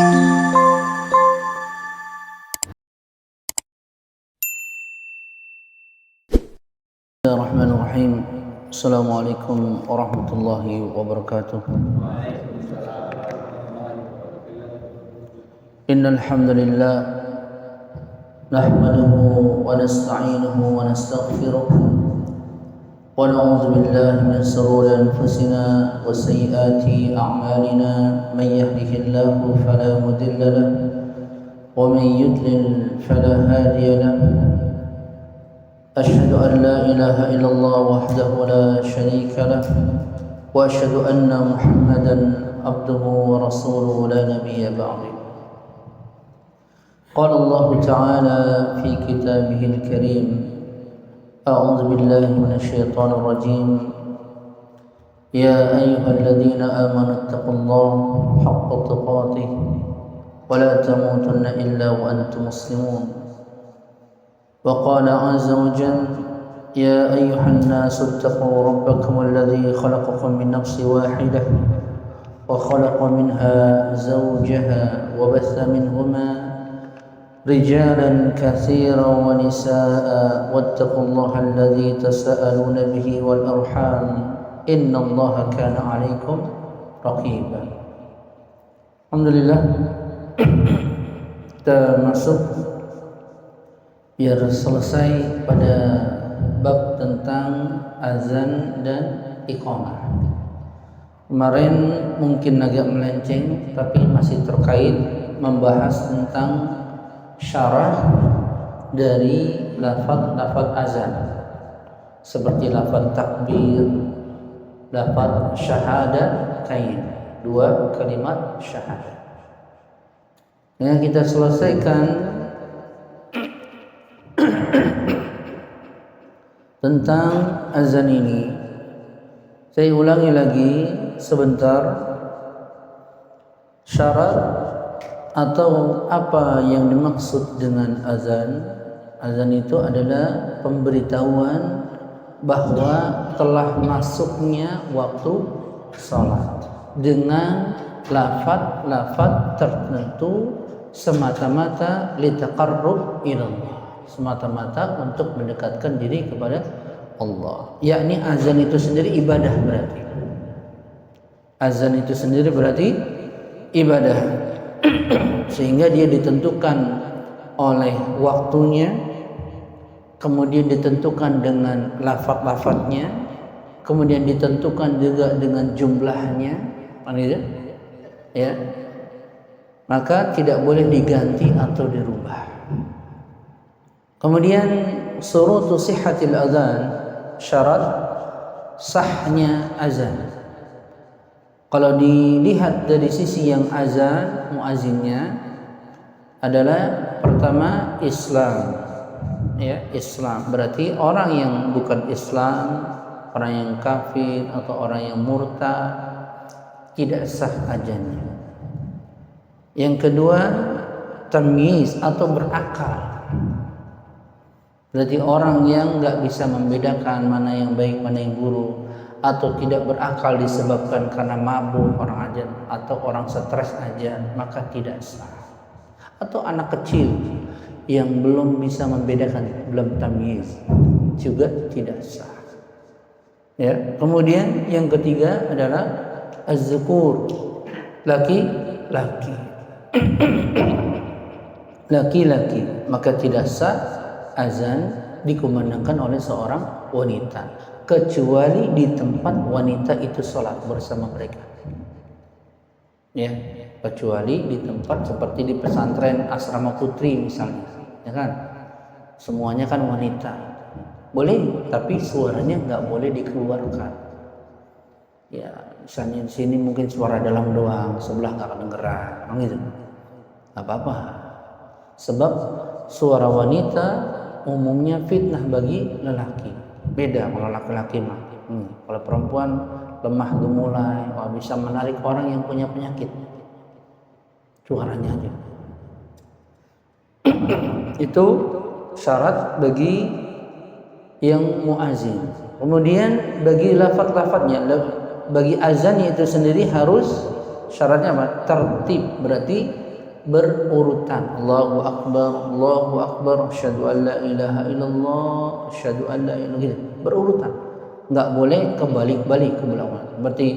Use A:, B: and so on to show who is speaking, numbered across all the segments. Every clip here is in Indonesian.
A: Bismillahirrahmanirrahim. Assalamualaikum warahmatullahi wabarakatuh. Innal hamdalillah nahmaduhu wa nasta'inuhu wa nastaghfiruh wa na'udzu billahi min shururi anfusina wa sayyiati a'malina may yahdihillahu fala mudilla lahu wa may yudlil fala hadiya lahu. أشهد أن لا إله إلا الله وحده لا شريك له وأشهد أن محمدا عبده ورسوله لا نبي بعده. قال الله تعالى في كتابه الكريم: أعوذ بالله من الشيطان الرجيم. يا أيها الذين آمنوا اتقوا الله حق تقاته ولا تموتن إلا وأنتم مسلمون. وقال عز وجل: يا أيها الناس اتقوا ربكم الذي خلقكم من نفس واحدة وخلق منها زوجها وبث منهما رجالا كثيرا ونساء واتقوا الله الذي تساءلون به والأرحام إن الله كان عليكم رقيبا. Alhamdulillah, kita masuk biar selesai pada bab tentang azan dan iqamah. Kemarin mungkin agak melenceng, tapi masih terkait membahas tentang syarah dari lafaz azan, seperti lafaz takbir, lafaz syahadatain, dua kalimat syahadah. Yang kita selesaikan tentang azan ini. Saya ulangi lagi sebentar. Syarat atau apa yang dimaksud dengan azan? Azan itu adalah pemberitahuan bahwa telah masuknya waktu salat dengan lafaz-lafaz tertentu semata-mata litaqarrub ilallah, semata-mata untuk mendekatkan diri kepada Allah. Yakni azan itu sendiri ibadah berarti. Azan itu sendiri berarti ibadah. Sehingga dia ditentukan oleh waktunya, kemudian ditentukan dengan lafaz-lafaznya, kemudian ditentukan juga dengan jumlahnya, ya. Maka tidak boleh diganti atau dirubah. Kemudian surutu sihhatil azan, syarat sahnya azan. Kalau dilihat dari sisi yang azan, muazzinnya adalah pertama Islam. Ya, Islam berarti orang yang bukan Islam, orang yang kafir atau orang yang murtad tidak sah azannya. Yang kedua, tamyiz atau berakal. Berarti orang yang nggak bisa membedakan mana yang baik mana yang buruk, atau tidak berakal disebabkan karena mabuk orang aja atau orang stres aja, maka tidak sah. Atau anak kecil yang belum bisa membedakan, belum tamyiz, juga tidak sah. Ya. Kemudian yang ketiga adalah az-zukur, laki-laki. Laki-laki, maka tidak sah azan dikumandangkan oleh seorang wanita, kecuali di tempat wanita itu sholat bersama mereka. Ya, kecuali di tempat seperti di pesantren asrama putri misalnya, ya kan? Semuanya kan wanita, boleh, tapi suaranya nggak boleh dikeluarkan. Ya, misalnya di sini mungkin suara dalam doang, sebelah nggak kedengeran, gitu. Nggak apa-apa, sebab suara wanita umumnya fitnah bagi lelaki. Beda kalau laki-laki mah. Kalau perempuan lemah gemulai, bisa menarik orang yang punya penyakit. Suaranya aja. Itu syarat bagi yang muazin. Kemudian bagi lafaz-lafaznya, bagi azan itu sendiri harus syaratnya apa? Tertib, berarti berurutan. Allahu akbar, asyhadu an la ilaha illallah, asyhadu an la ilaha illallah, berurutan. Enggak boleh kebalik-balik ke belakang. Berarti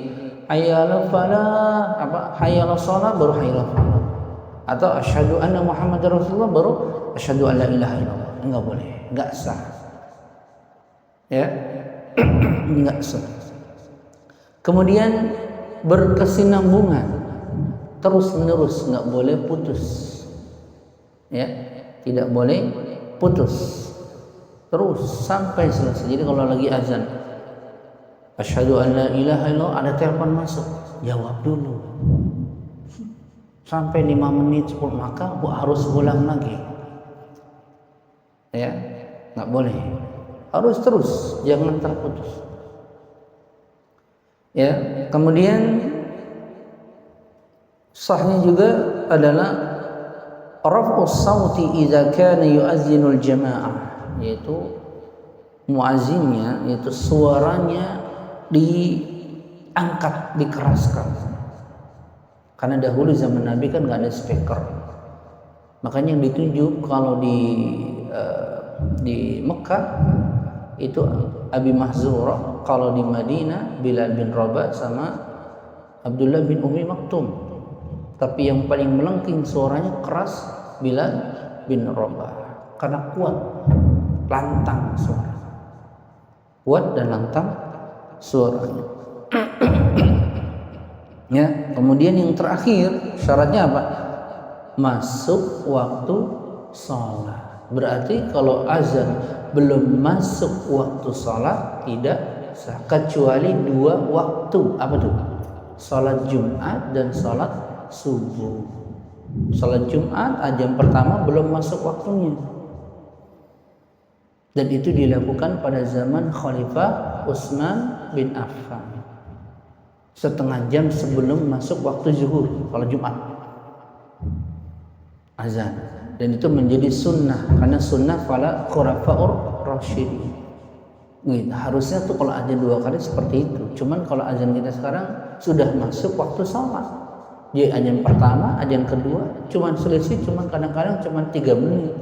A: hayyal falah, hayyal shalah baru hayyal falah. Atau asyhadu anna muhammadar rasulullah baru asyhadu an la ilaha illallah. Enggak boleh, enggak sah. Ya. Enggak sah. Kemudian berkesinambungan terus menerus, nggak boleh putus, ya, tidak boleh putus, terus sampai selesai. Jadi kalau lagi azan, asyhadu an la ilaha illallah, ada telepon masuk, jawab dulu sampai 5 menit 10, maka harus ulang lagi, ya, nggak boleh, harus terus, jangan terputus, ya. Kemudian sahnya juga adalah raf'us sauti idza kana yu'azzinul jamaah, yaitu muazzinnya, yaitu suaranya diangkat, dikeraskan. Karena dahulu zaman Nabi kan nggak ada speaker, makanya yang ditunjuk kalau di Mekah itu Abi Mahzurah, kalau di Madinah Bilal bin Rabah sama Abdullah bin Ummi Maktum. Tapi yang paling melengking suaranya keras Bilal bin Rabah, karena kuat, lantang suara, kuat dan lantang suaranya. Ya, kemudian yang terakhir syaratnya apa? Masuk waktu sholat. Berarti kalau azan belum masuk waktu sholat tidak sah, kecuali 2 waktu. Apa tuh? Sholat Jumat dan sholat subuh. Sholat Jumat azan pertama belum masuk waktunya, dan itu dilakukan pada zaman Khalifah Utsman bin Affan, setengah jam sebelum masuk waktu zuhur kalau Jumat azan. Dan itu menjadi sunnah, karena sunnah pada khulafaur rasyidin. Harusnya tuh kalau azan 2 kali seperti itu. Cuman kalau azan kita sekarang sudah masuk waktu sholat, jadi azan pertama, azan kedua cuman selisih, cuman kadang-kadang cuman 3 menit.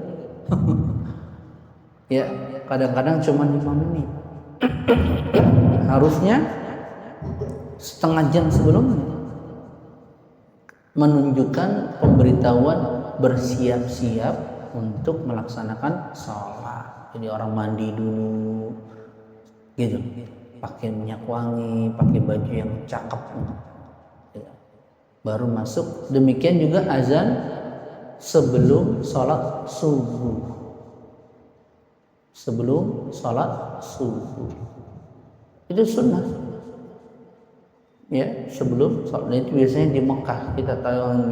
A: Ya, kadang-kadang cuman 5 menit. Harusnya setengah jam sebelumnya menunjukkan pemberitahuan bersiap-siap untuk melaksanakan sholat. Jadi orang mandi dulu gitu, pakai minyak wangi, pakai baju yang cakep, baru masuk. Demikian juga azan sebelum sholat subuh, sebelum sholat subuh itu sunnah, ya, sebelum sholat. Itu biasanya di Mekah, kita tahu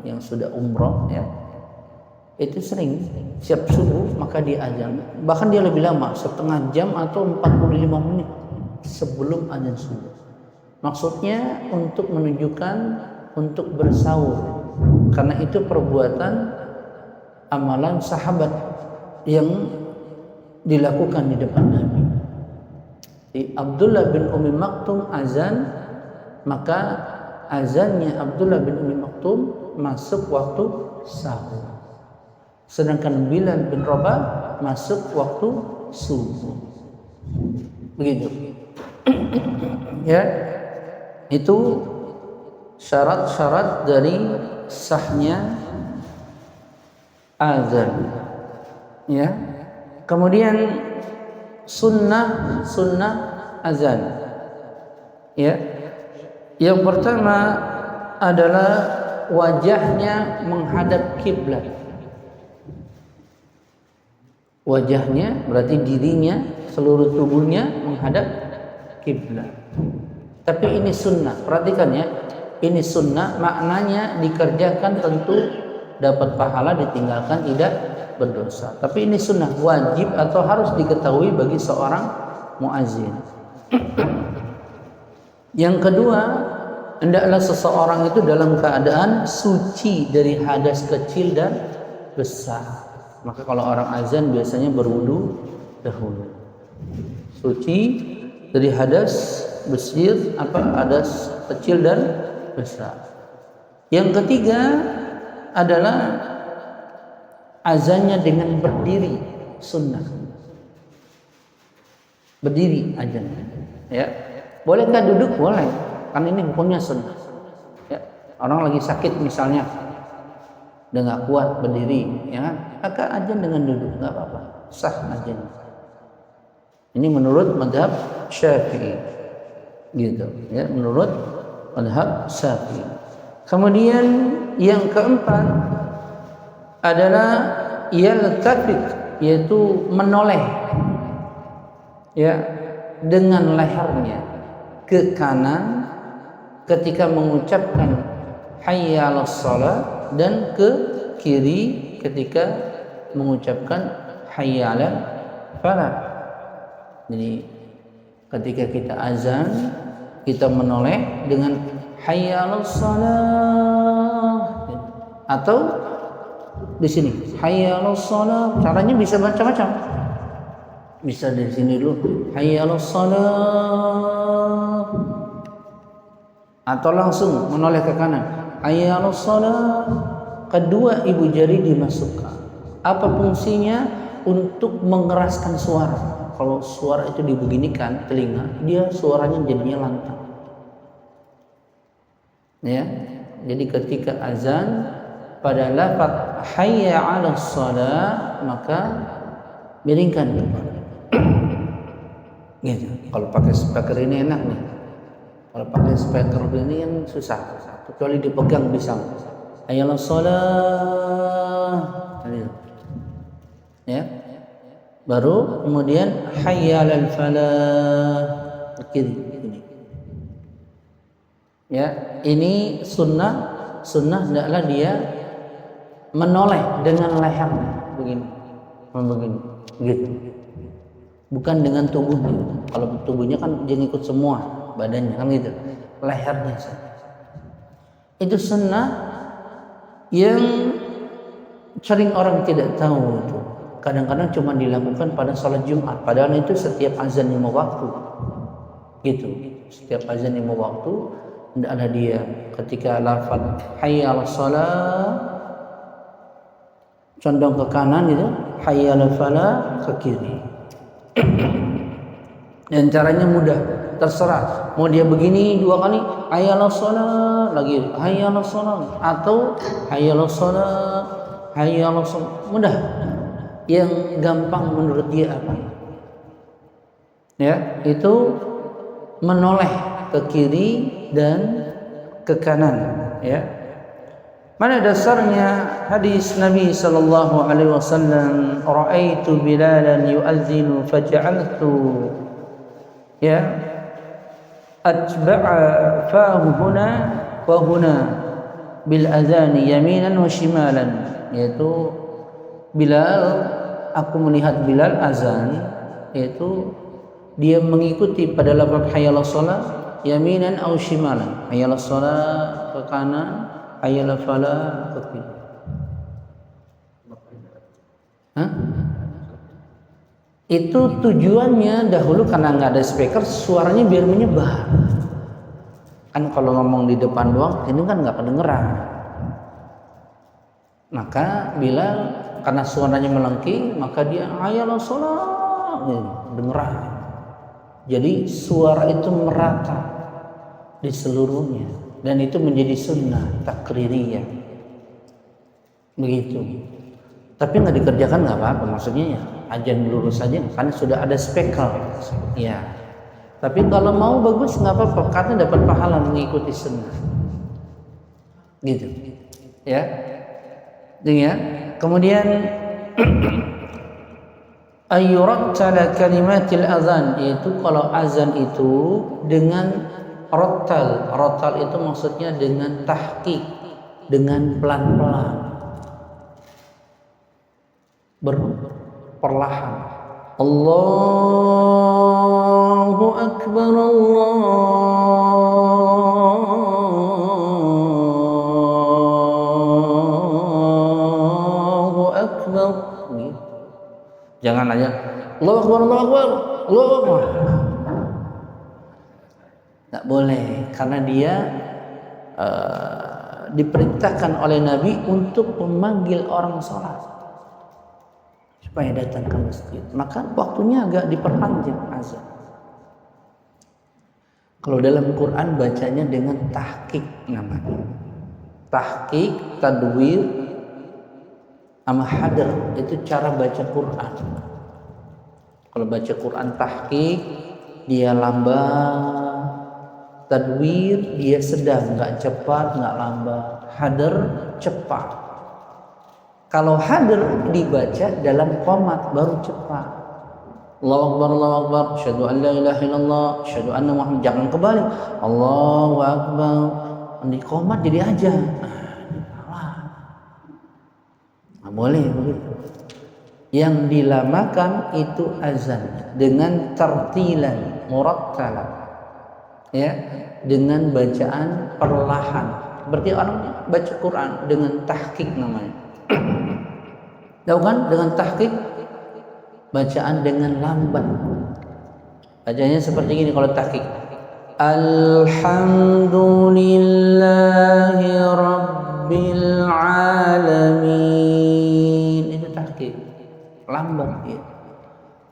A: yang sudah umroh, ya, itu sering siap subuh maka dia azan, bahkan dia lebih lama, setengah jam atau 45 menit sebelum azan subuh. Maksudnya untuk menunjukkan, untuk bersahur, karena itu perbuatan amalan sahabat yang dilakukan di depan Nabi. Di Abdullah bin Ummi Maktum azan, maka azannya Abdullah bin Ummi Maktum masuk waktu sahur, sedangkan Bilal bin Rabah masuk waktu subuh. Begitu. Ya, itu syarat-syarat dari sahnya azan. Ya. Kemudian sunnah azan. Ya. Yang pertama adalah wajahnya menghadap kiblat. Wajahnya berarti dirinya, seluruh tubuhnya menghadap kiblat. Tapi ini sunnah, perhatikan ya, ini sunnah, maknanya dikerjakan tentu dapat pahala, ditinggalkan tidak berdosa. Tapi ini sunnah, wajib atau harus diketahui bagi seorang muazzin. Yang kedua, hendaklah seseorang itu dalam keadaan suci dari hadas kecil dan besar. Maka kalau orang azan biasanya berwudu dahulu. Suci dari hadas hadas kecil dan besar. Yang ketiga, adalah azannya dengan berdiri, sunnah. Berdiri azan. Ya. Bolehkah duduk? Boleh. Kan ini hukumnya sunnah. Ya. Orang lagi sakit misalnya, udah nggak kuat berdiri, ya kan? Maka azan dengan duduk nggak apa-apa, sah azan. Ini menurut mazhab Syafi'i, gitu. Ya, menurut mazhab Syafi'i. Kemudian yang keempat adalah yaltafit, yaitu menoleh, ya, dengan lehernya ke kanan ketika mengucapkan hayya 'alas shalah dan ke kiri ketika mengucapkan hayya 'alal falah. Jadi ketika kita azan, kita menoleh dengan hayya 'alas shalah, atau di sini hayya 'alas shalah. Caranya bisa macam-macam. Bisa dari sini dulu hayya 'alas shalah, atau langsung menoleh ke kanan hayya 'alas shalah. Kedua ibu jari dimasukkan. Apa fungsinya? Untuk mengeraskan suara. Kalau suara itu dibeginikan telinga, dia suaranya jadinya lantang. Ya. Jadi ketika azan pada lafaz hayya 'alas shalah, maka miringkan kepala. Gitu. Kalau pakai speaker ini enak nih. Kalau pakai speaker ini kan susah, kecuali dipegang bisa. Hayya 'alas shalah. Ya. Baru kemudian hayya 'alal falah, kiri. Ya, ini sunnah adalah dia menoleh dengan lehernya begini, gitu. Bukan dengan tubuhnya. Kalau tubuhnya kan dia ngikut semua badannya kan gitu. Lehernya saja. Itu sunnah yang sering orang tidak tahu itu. Kadang-kadang cuma dilakukan pada sholat Jumat, padahal itu setiap azan 5 waktu. Gitu. Setiap azan 5 waktu tidak ada dia. Ketika lafaz hayya 'alas shalah condong ke kanan gitu, hayya 'alal falah ke kiri. Dan caranya mudah, terserah. Mau dia begini 2 kali, hayya 'alas shalah, lagi hayya 'alas shalah, atau hayya 'alas shalah, hayya 'alas shalah. Mudah. Yang gampang menurut dia apa? Ya, itu menoleh ke kiri dan ke kanan, ya. Mana dasarnya hadis Nabi sallallahu alaihi wasallam, ra'aitu Bilalan yu'adzinu faja'altu ya atba'a fahu huna wa huna bil adhani yaminan wa shimalan, yaitu Bilal, aku melihat Bilal azan, yaitu dia mengikuti pada lafaz hayya 'alas shalah yaminan aw shimalan, hayya 'alas shalah ke kanan, hayya 'alal falah ke kiri. Itu tujuannya dahulu karena nggak ada speaker, suaranya biar menyebar. Kan kalau ngomong di depan doang, ini kan nggak kedengeran. Maka Bilal karena suaranya melengking, maka dia hayya 'alas shalah, dengeran. Jadi suara itu merata di seluruhnya, dan itu menjadi sunnah takririyah. Begitu. Tapi nggak dikerjakan nggak apa-apa, maksudnya ya azan lurus saja, karena sudah ada speaker. Ya. Tapi kalau mau bagus nggak apa-apa, karena dapat pahala mengikuti sunnah. Gitu. Ya. Ya. Kemudian ayyurattala kalimatil azan, yaitu kalau azan itu dengan rotal. Rotal itu maksudnya dengan tahqiq, dengan pelan-pelan, perlahan. Allahu akbar, Allahu akbar. Jangan aja Allahu akbar, Allahu akbar, Allahu akbar. Tak boleh, karena dia diperintahkan oleh Nabi untuk memanggil orang sholat supaya datang ke masjid. Maka waktunya agak diperpanjang azan. Kalau dalam Quran bacanya dengan tahqiq namanya. Tahqiq, tadwir, sama hadr, itu cara baca Quran. Kalau baca Quran tahqiq dia lambat, tadwir dia sedang, nggak cepat, nggak lambat. Hadr cepat. Kalau hadr dibaca dalam qomat baru cepat. Allahu Akbar, Allahu Akbar, asyhadu an la ilaha illallah, asyhadu anna Muhammad. Jangan kebalik. Allahu Akbar. Di qomat jadi aja. Nggak boleh begitu. Yang dilamakan itu azan dengan tartilan, murattalan. Ya, dengan bacaan perlahan. Berarti orang baca Quran dengan tahqiq namanya. Tahu kan? Dengan tahqiq bacaan dengan lambat. Bacanya seperti ini kalau tahqiq. Alhamdulillahi rabbil alamin. Itu tahqiq. Lambat ya.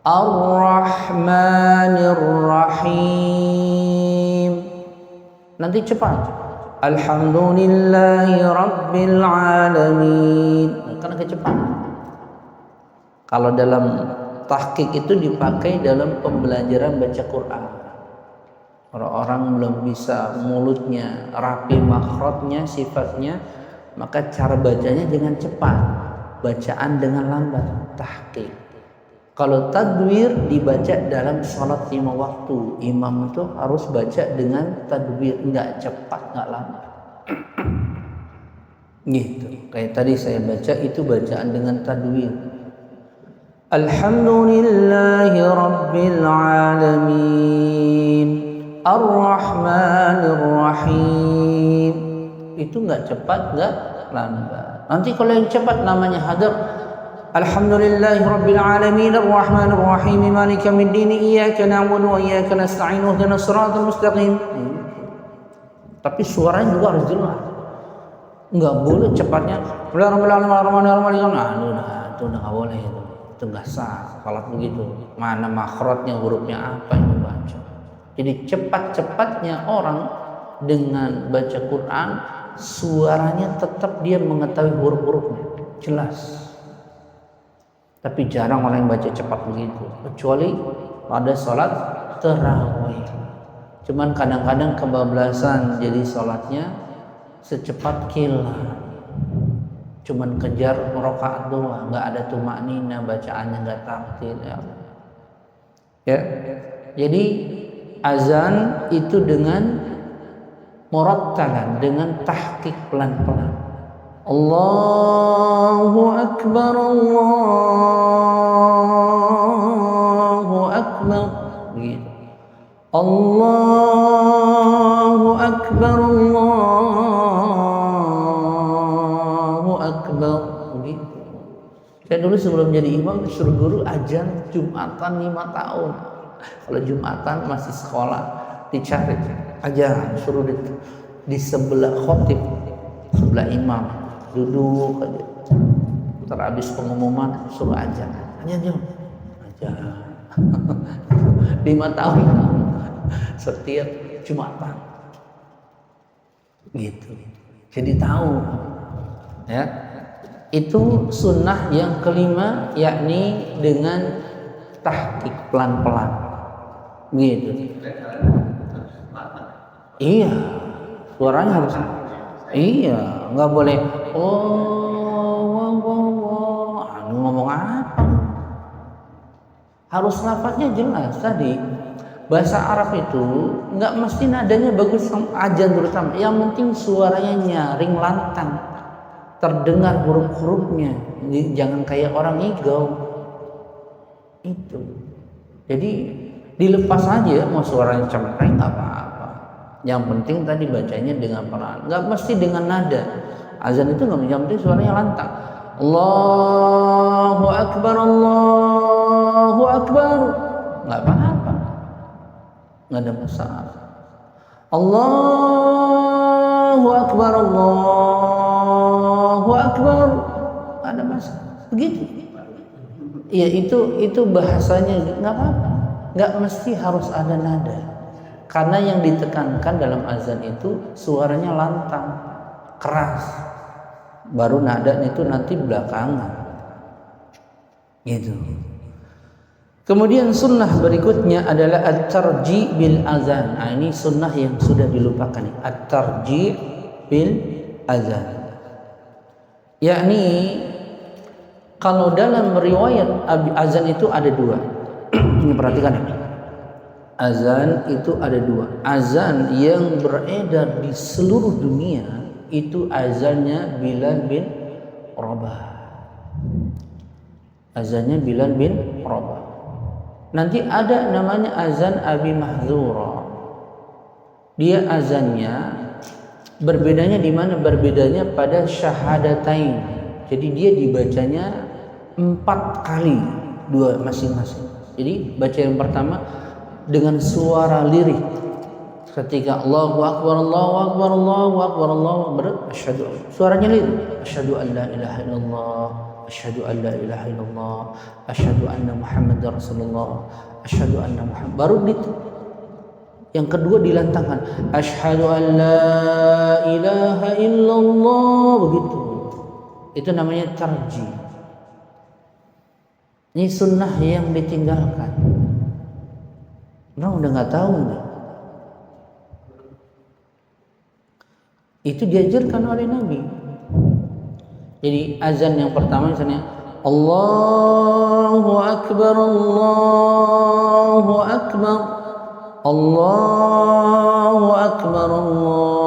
A: Ar-Rahmanir Rahim. Nanti cepat. Alhamdulillahi rabbil alamin. Karena kecepatan. Kalau dalam tahqiq itu dipakai dalam pembelajaran baca Quran. Orang-orang belum bisa mulutnya rapi makhrajnya, sifatnya, maka cara bacanya dengan cepat, bacaan dengan lambat, tahqiq. Kalau tadwir dibaca dalam sholat 5 waktu, imam itu harus baca dengan tadwir, enggak cepat, enggak lambat. Gitu. Kayak tadi saya baca itu bacaan dengan tadwir. Alhamdulillahi rabbil alamin, Ar-Rahmanir Rahim. Itu enggak cepat, enggak lambat. Nanti kalau yang cepat namanya hadr. Alhamdulillahi rabbil alamin, Ar-Rahmanir Rahim, Maliki yaumiddin, iyyaka na'budu wa iyyaka nasta'in, ihdinas siratal mustaqim. Tapi suaranya juga harus jelas. Enggak boleh cepatnya. Nah, itu enggak boleh itu. Itu nggak sah salat begitu. Mana makhrajnya, hurufnya apa yang dibaca. Jadi cepat-cepatnya orang dengan baca Quran, suaranya tetap dia mengetahui huruf-hurufnya jelas. Tapi jarang orang yang baca cepat begitu, kecuali pada salat tarawih. Cuman kadang-kadang kebablasan, jadi salatnya secepat kilat. Cuman kejar rakaat doang, nggak ada tumaknina, bacaannya nggak tartil ya. Jadi azan itu dengan murattalan, dengan tahqiq pelan-pelan. Allahu Akbar, Allahu Akbar, gitu. Allahu Akbar, Allahu Akbar, begitu. Saya dulu sebelum jadi imam disuruh guru ajar Jumatan 5 tahun. Kalau Jumatan masih sekolah dicari aja, suruh di sebelah khotib, sebelah imam, duduk aja. Terhabis pengumuman suruh aja aja. 5 tahun setiap Jumatan gitu. Jadi tahu ya. Itu sunnah yang kelima, yakni dengan tahqiq pelan-pelan gitu. Iya, suaranya harus nggak boleh ngomong apa. Harus lafadznya jelas. Tadi bahasa Arab itu nggak mesti nadanya bagus, azan terutama. Yang penting suaranya nyaring, lantang, terdengar huruf-hurufnya. Jangan kayak orang ngigau. Itu. Jadi dilepas aja, mau suaranya cempreng nggak apa-apa. Yang penting tadi bacanya dengan pelan, nggak mesti dengan nada. Azan itu nggak, yang penting suaranya lantang. Allahu Akbar, Allahu Akbar, nggak apa-apa, nggak ada masalah. Allahu Akbar, Allah. Akbar, ada masalah. Begitu. Ya itu bahasanya nggak apa-apa. Nggak mesti harus ada nada. Karena yang ditekankan dalam azan itu suaranya lantang, keras. Baru nada itu nanti belakangan. Gitu. Kemudian sunnah berikutnya adalah at-tarji' bil azan. Nah, ini sunnah yang sudah dilupakan. At-tarji' bil azan. Yakni kalau dalam riwayat azan itu ada dua. Ini perhatikan. Azan itu ada dua. Azan yang beredar di seluruh dunia itu azannya Bilal bin Rabah. Azannya Bilal bin Rabah. Nanti ada namanya azan Abi Mahdzura. Dia azannya berbedanya di mana? Berbedanya pada syahadatain. Jadi dia dibacanya 4 kali, 2 masing-masing. Jadi baca yang pertama dengan suara lirik. Ketika Allahu Akbar, Allahu Akbar, Allahu Akbar, Allahu Akbar, asyhadu. Suaranya lirik. Asyhadu an la ilaha illallah. Asyhadu an la ilaha illallah, asyhadu anna Muhammadar Rasulullah, asyhadu anna Muhammad. Baru itu. Yang kedua dilantangkan, asyhadu an la ilaha illallah, begitu. Itu namanya tarji. Ini sunnah yang ditinggalkan. Orang udah nggak tahu nih. Itu diajarkan oleh Nabi. Jadi azan yang pertama misalnya Allahu Akbar, Allahu Akbar, Allahu Akbar, Allahu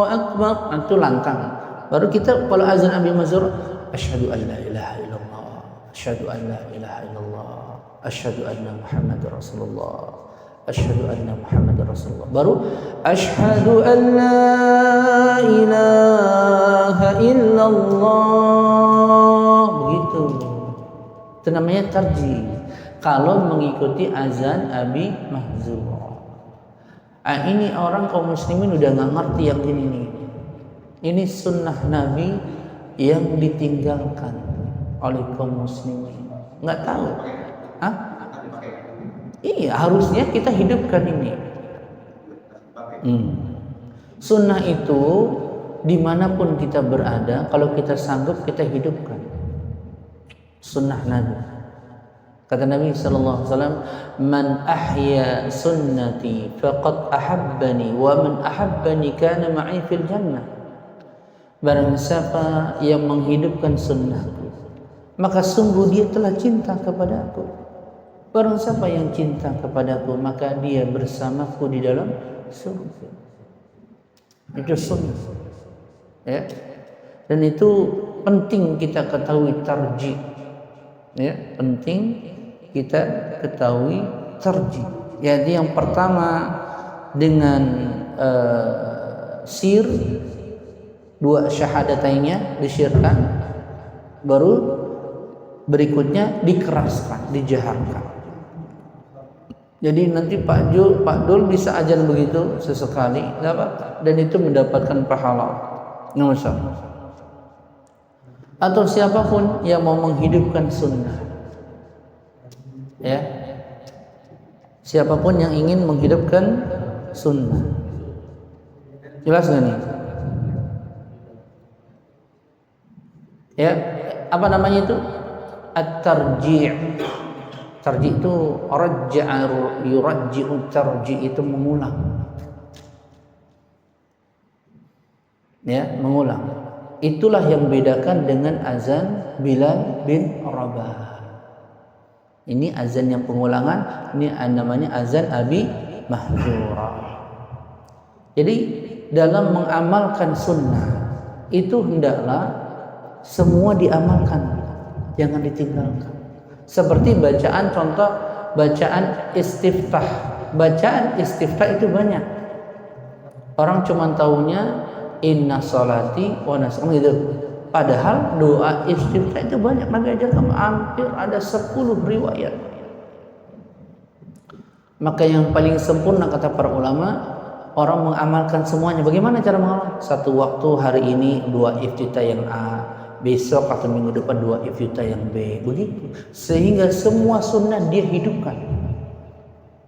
A: Akbar. Itu lantang. Baru kita kalau azan Abi Mahdzura, asyhadu an la ilaha illallah, asyhadu an la ilaha illallah, asyhadu anna Muhammadar Rasulullah, asyhadu anna Muhammadar Rasulullah. Baru asyhadu an la ilaha illallah. Begitu. Itu namanya tarji. Kalau mengikuti azan Abi Mahdzura. Ini orang kaum muslimin udah nggak ngerti yang ini nih. Ini sunnah Nabi yang ditinggalkan oleh kaum muslimin. Nggak tahu. Hah? Iya, harusnya kita hidupkan ini. Sunnah itu dimanapun kita berada, kalau kita sanggup kita hidupkan. Sunnah Nabi. Kata Nabi sallallahu alaihi wasallam, "Man ahya sunnati faqad ahabbani wa man ahabbani kana ma'i fil jannah." Barang siapa yang menghidupkan sunnahku, maka sungguh dia telah cinta kepada aku. Barang siapa yang cinta kepadaku, maka dia bersamaku di dalam surga. Itu sunnah. Ya. Dan itu penting kita ketahui tarji. Ya, penting kita ketahui tarji. Jadi yang pertama dengan sir, 2 syahadatainnya disirkan, baru berikutnya dikeraskan, dijaharkan. Jadi nanti Pak Dul bisa ajan begitu sesekali, enggak apa-apa, dan itu mendapatkan pahala. Nggak usah. Atau siapapun yang mau menghidupkan sunnah, ya, siapapun yang ingin menghidupkan sunnah, jelas nggak nih? Ya, apa namanya itu? At-tarji'. Tarji' itu rajja'a yurajji'u, tarji' itu mengulang. Ya, mengulang. Itulah yang bedakan dengan azan Bilal bin Rabah. Ini azan yang pengulangan, ini namanya azan Abi Mahdzura. Jadi dalam mengamalkan sunnah itu hendaklah semua diamalkan, jangan ditinggalkan. Seperti bacaan, contoh bacaan istiftah. Bacaan istiftah itu banyak. Orang cuma taunya inna salati wa nasam gitu. Padahal doa istiftah itu banyak. Nabi ajarkan hampir ada 10 riwayat. Maka yang paling sempurna kata para ulama, orang mengamalkan semuanya. Bagaimana cara mengamalkan? Satu waktu hari ini 2 iftitah yang A, besok atau minggu depan 2 iftitah yang B, begitu. Sehingga semua sunnah dia hidupkan.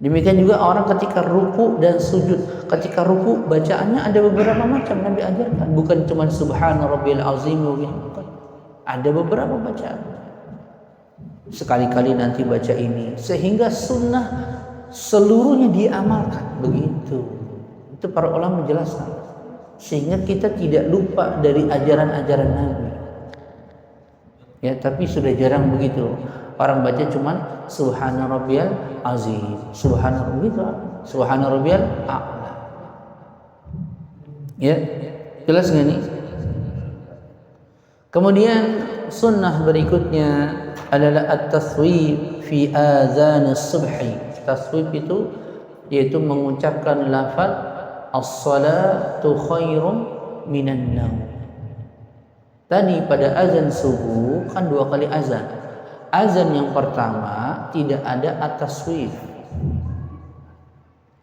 A: Demikian juga orang ketika ruku dan sujud. Ketika ruku bacaannya ada beberapa macam Nabi ajarkan, bukan cuma subhana rabbiyal azim, bukan. Ada beberapa bacaan. Sekali-kali nanti baca ini, sehingga sunnah seluruhnya diamalkan, begitu. Itu para ulama menjelaskan, sehingga kita tidak lupa dari ajaran-ajaran Nabi. Ya, tapi sudah jarang begitu. Orang baca cuman subhana rabbiyal azim, subhana rabbiyal a'la. Ya, jelas nggak nih? Kemudian sunnah berikutnya adalah at-taswib fi azan as-subhi. Taswib itu yaitu mengucapkan lafaz as-salatu khairum minan naum. Tadi pada azan subuh kan 2 kali azan. Azan yang pertama tidak ada at-taswib.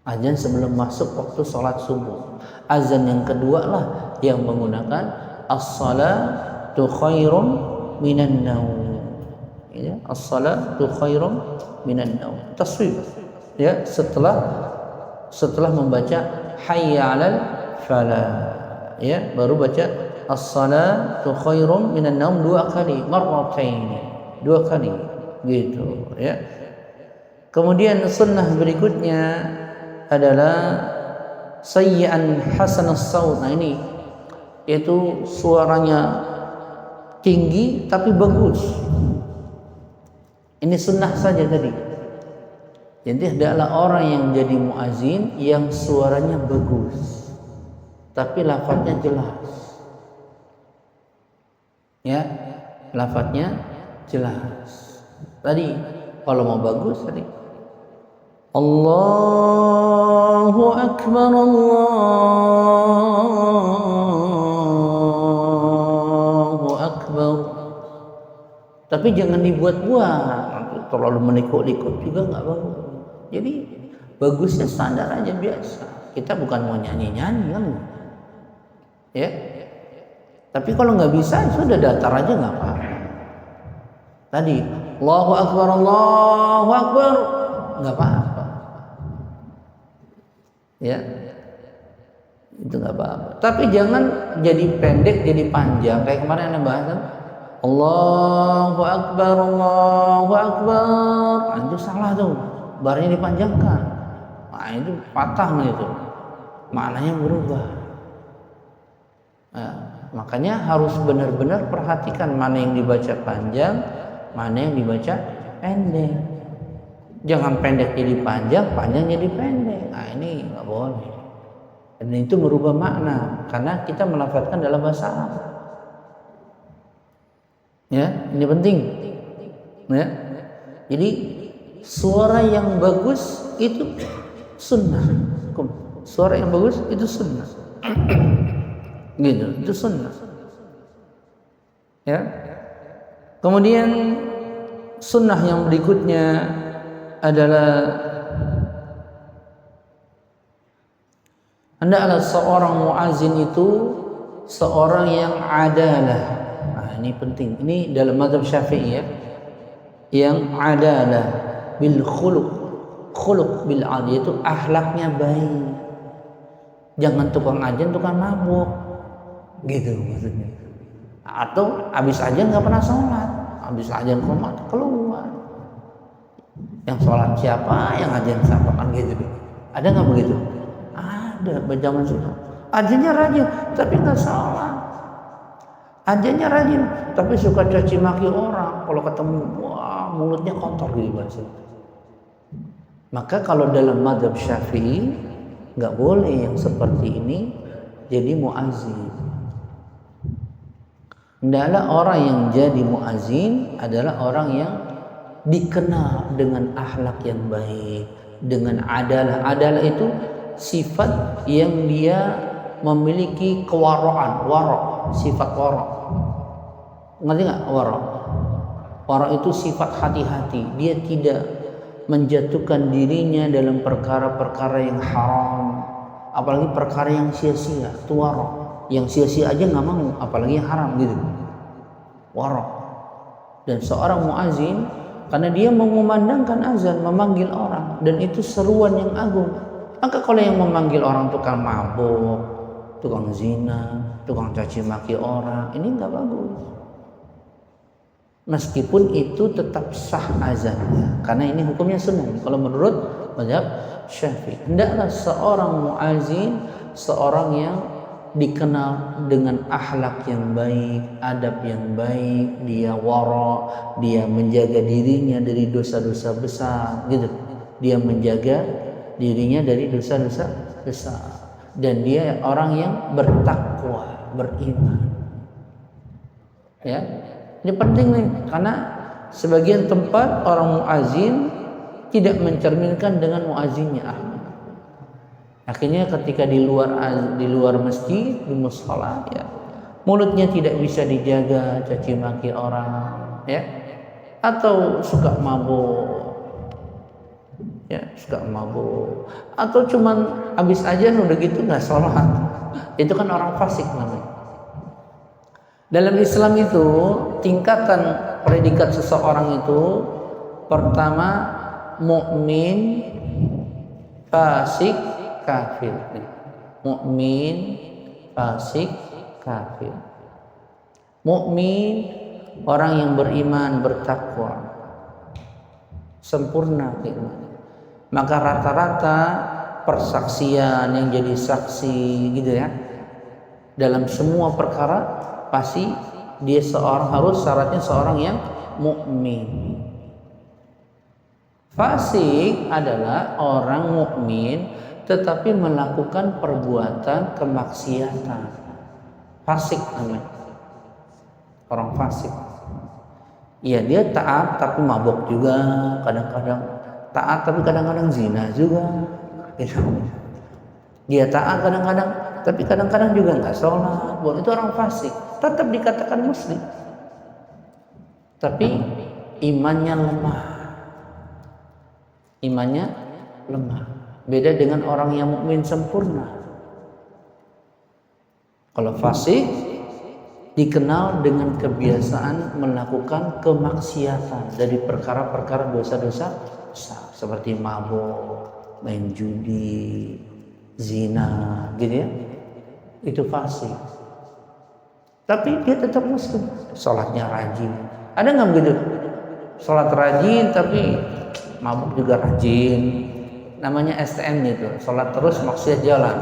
A: Azan sebelum masuk waktu sholat subuh. Azan yang kedua lah yang menggunakan as-salatu khairum minan naum. Ya, as-salatu khairum minan naum. Taswib. Ya, setelah membaca hayya 'alal falah, ya, baru baca as-salatu khairum minan naum 2 kali, marrataini, 2 kali, gitu, ya. Kemudian sunnah berikutnya adalah sayyan hasanus saut. Nah, ini yaitu suaranya tinggi tapi bagus. Ini sunnah saja tadi. Jadi adalah orang yang jadi muazin yang suaranya bagus tapi lafadznya jelas. Ya, lafadznya jelas. Tadi kalau mau bagus tadi Allahu akbar, Allahu akbar. Tapi jangan dibuat-buat, terlalu menikuk-nikuk juga nggak bagus. Jadi bagusnya standar aja biasa. Kita bukan mau nyanyi-nyanyi kan, ya. Tapi kalau nggak bisa sudah datar aja nggak apa-apa. Tadi Allahu akbar, Allahu akbar, nggak apa-apa. Ya, itu nggak apa-apa. Tapi jangan jadi pendek, jadi panjang kayak kemarin yang bahas kan. Allahu akbar, Allahu akbar. Nah, itu salah tuh. Barnya dipanjangkan. Nah, itu patah itu. Maknanya berubah. Nah, makanya harus benar-benar perhatikan mana yang dibaca panjang, mana yang dibaca pendek. Jangan pendek jadi panjang, panjang jadi pendek. Nah, ini nggak boleh. Dan itu merubah makna karena kita melafazkan dalam bahasa Arab. Ya, ini penting. Ya. Jadi suara yang bagus itu sunnah. Suara yang bagus itu sunnah. Gitu, itu sunnah. Ya. Kemudian sunnah yang berikutnya adalah hendaklah seorang muazin itu seorang yang adalah. Nah, ini penting. Ini dalam mazhab Syafi'i, ya. Yang adalah bil khuluq bil adl, itu akhlaknya baik. Jangan tukang ajan, tukang mabuk. Gitu maksudnya. Atau habis ajan enggak pernah sholat, habis ajan qomat keluar. Yang sholat siapa, yang ajan siapa, kan gitu. Ada nggak begitu? Ada, zaman sunnah. Ajannya rajin, tapi nggak sholat. Ajannya rajin, tapi suka caci maki orang. Kalau ketemu, wah mulutnya kotor gitu bahasa. Maka kalau dalam mazhab Syafi'i nggak boleh yang seperti ini jadi muazin. Hendaklah orang yang jadi muazin adalah orang yang dikenal dengan akhlak yang baik, dengan adalah. Adalah itu sifat yang dia memiliki kewaraan, wara', sifat wara'. Ngerti nggak wara'? Wara' itu sifat hati-hati. Dia tidak menjatuhkan dirinya dalam perkara-perkara yang haram. apalagi perkara yang sia-sia, itu waro. Yang sia-sia aja nggak mau, apalagi yang haram gitu. Waro. Dan seorang muazin, karena dia mengumandangkan azan, memanggil orang, dan itu seruan yang agung. Maka kalau yang memanggil orang tukang mabuk, tukang zina, tukang caci maki orang, ini nggak bagus. Meskipun itu tetap sah azannya, karena ini hukumnya sunnah. Kalau menurut mazhab Syafi'i, hendaklah seorang muazin seorang yang dikenal dengan akhlak yang baik, adab yang baik, dia wara, dia menjaga dirinya dari dosa-dosa besar, gitu. Dia menjaga dirinya dari dosa-dosa besar, dan dia orang yang bertakwa, beriman. Ya, ini penting nih, karena sebagian tempat orang muazin tidak mencerminkan dengan muazinnya Ahmad. Akhirnya ketika di luar masjid, di mushola, ya, mulutnya tidak bisa dijaga, caci maki orang, ya, atau suka mabuk, ya, atau cuman habis ajan udah gitu nggak sholat, itu kan orang fasik namanya. Dalam Islam itu tingkatan predikat seseorang itu pertama mukmin, fasik, kafir. Mukmin, fasik, kafir. Mukmin orang yang beriman, bertakwa, sempurna iman. Maka rata-rata persaksian yang jadi saksi gitu ya, dalam semua perkara pasti dia harus syaratnya seorang yang mukmin. Fasik adalah orang mukmin tetapi melakukan perbuatan kemaksiatan. Fasik namanya. Orang fasik. Iya, dia taat tapi mabuk juga, kadang-kadang taat tapi kadang-kadang zina juga. Dia taat kadang-kadang tapi kadang-kadang juga nggak sholat. Itu orang fasik. Tetap dikatakan muslim. Tapi imannya lemah. Imannya lemah. Beda dengan orang yang mukmin sempurna. Kalau fasik dikenal dengan kebiasaan melakukan kemaksiatan dari perkara-perkara dosa-dosa besar seperti mabuk, main judi, zina, gitu ya. Itu fasik. Tapi dia tetap muslim, sholatnya rajin. Ada nggak begitu? Sholat rajin tapi mabuk juga rajin. Namanya STM gitu, sholat terus maksiat jalan.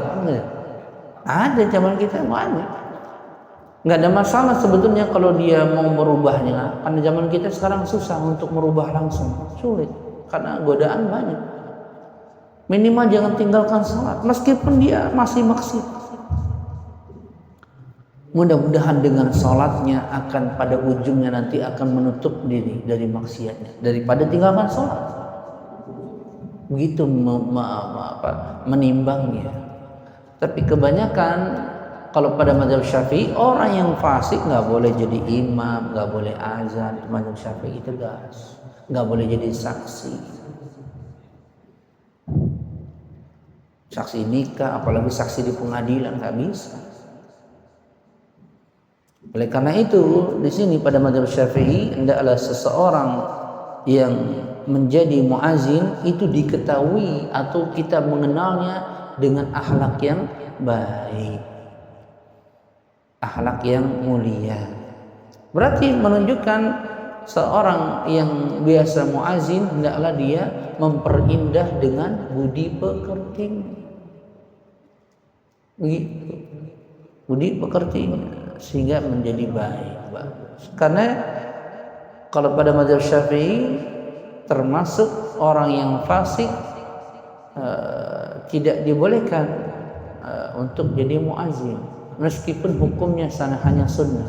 A: Ada zaman kita, ada. Nggak ada masalah sebetulnya kalau dia mau merubahnya. Karena zaman kita sekarang susah untuk merubah langsung, sulit karena godaan banyak. Minimal jangan tinggalkan sholat meskipun dia masih maksiat. Mudah-mudahan dengan sholatnya akan pada ujungnya nanti akan menutup diri dari maksiatnya daripada tinggalkan sholat. Begitu menimbangnya. Tapi kebanyakan kalau pada mazhab Syafi'i, orang yang fasik nggak boleh jadi imam, nggak boleh azan. Mazhab Syafi'i itu gas, nggak boleh jadi saksi. Saksi nikah, apalagi saksi di pengadilan, nggak bisa. Oleh karena itu, di sini pada mazhab Syafi'i hendaklah seseorang yang menjadi muazin itu diketahui atau kita mengenalnya dengan akhlak yang baik, akhlak yang mulia. Berarti menunjukkan seorang yang biasa muazin hendaklah dia memperindah dengan budi pekertinya. Begitu. Budi pekertinya sehingga menjadi baik, bagus. Karena kalau pada mazhab Syafi'i termasuk orang yang fasik tidak dibolehkan untuk jadi muazin meskipun hukumnya hanya sunnah,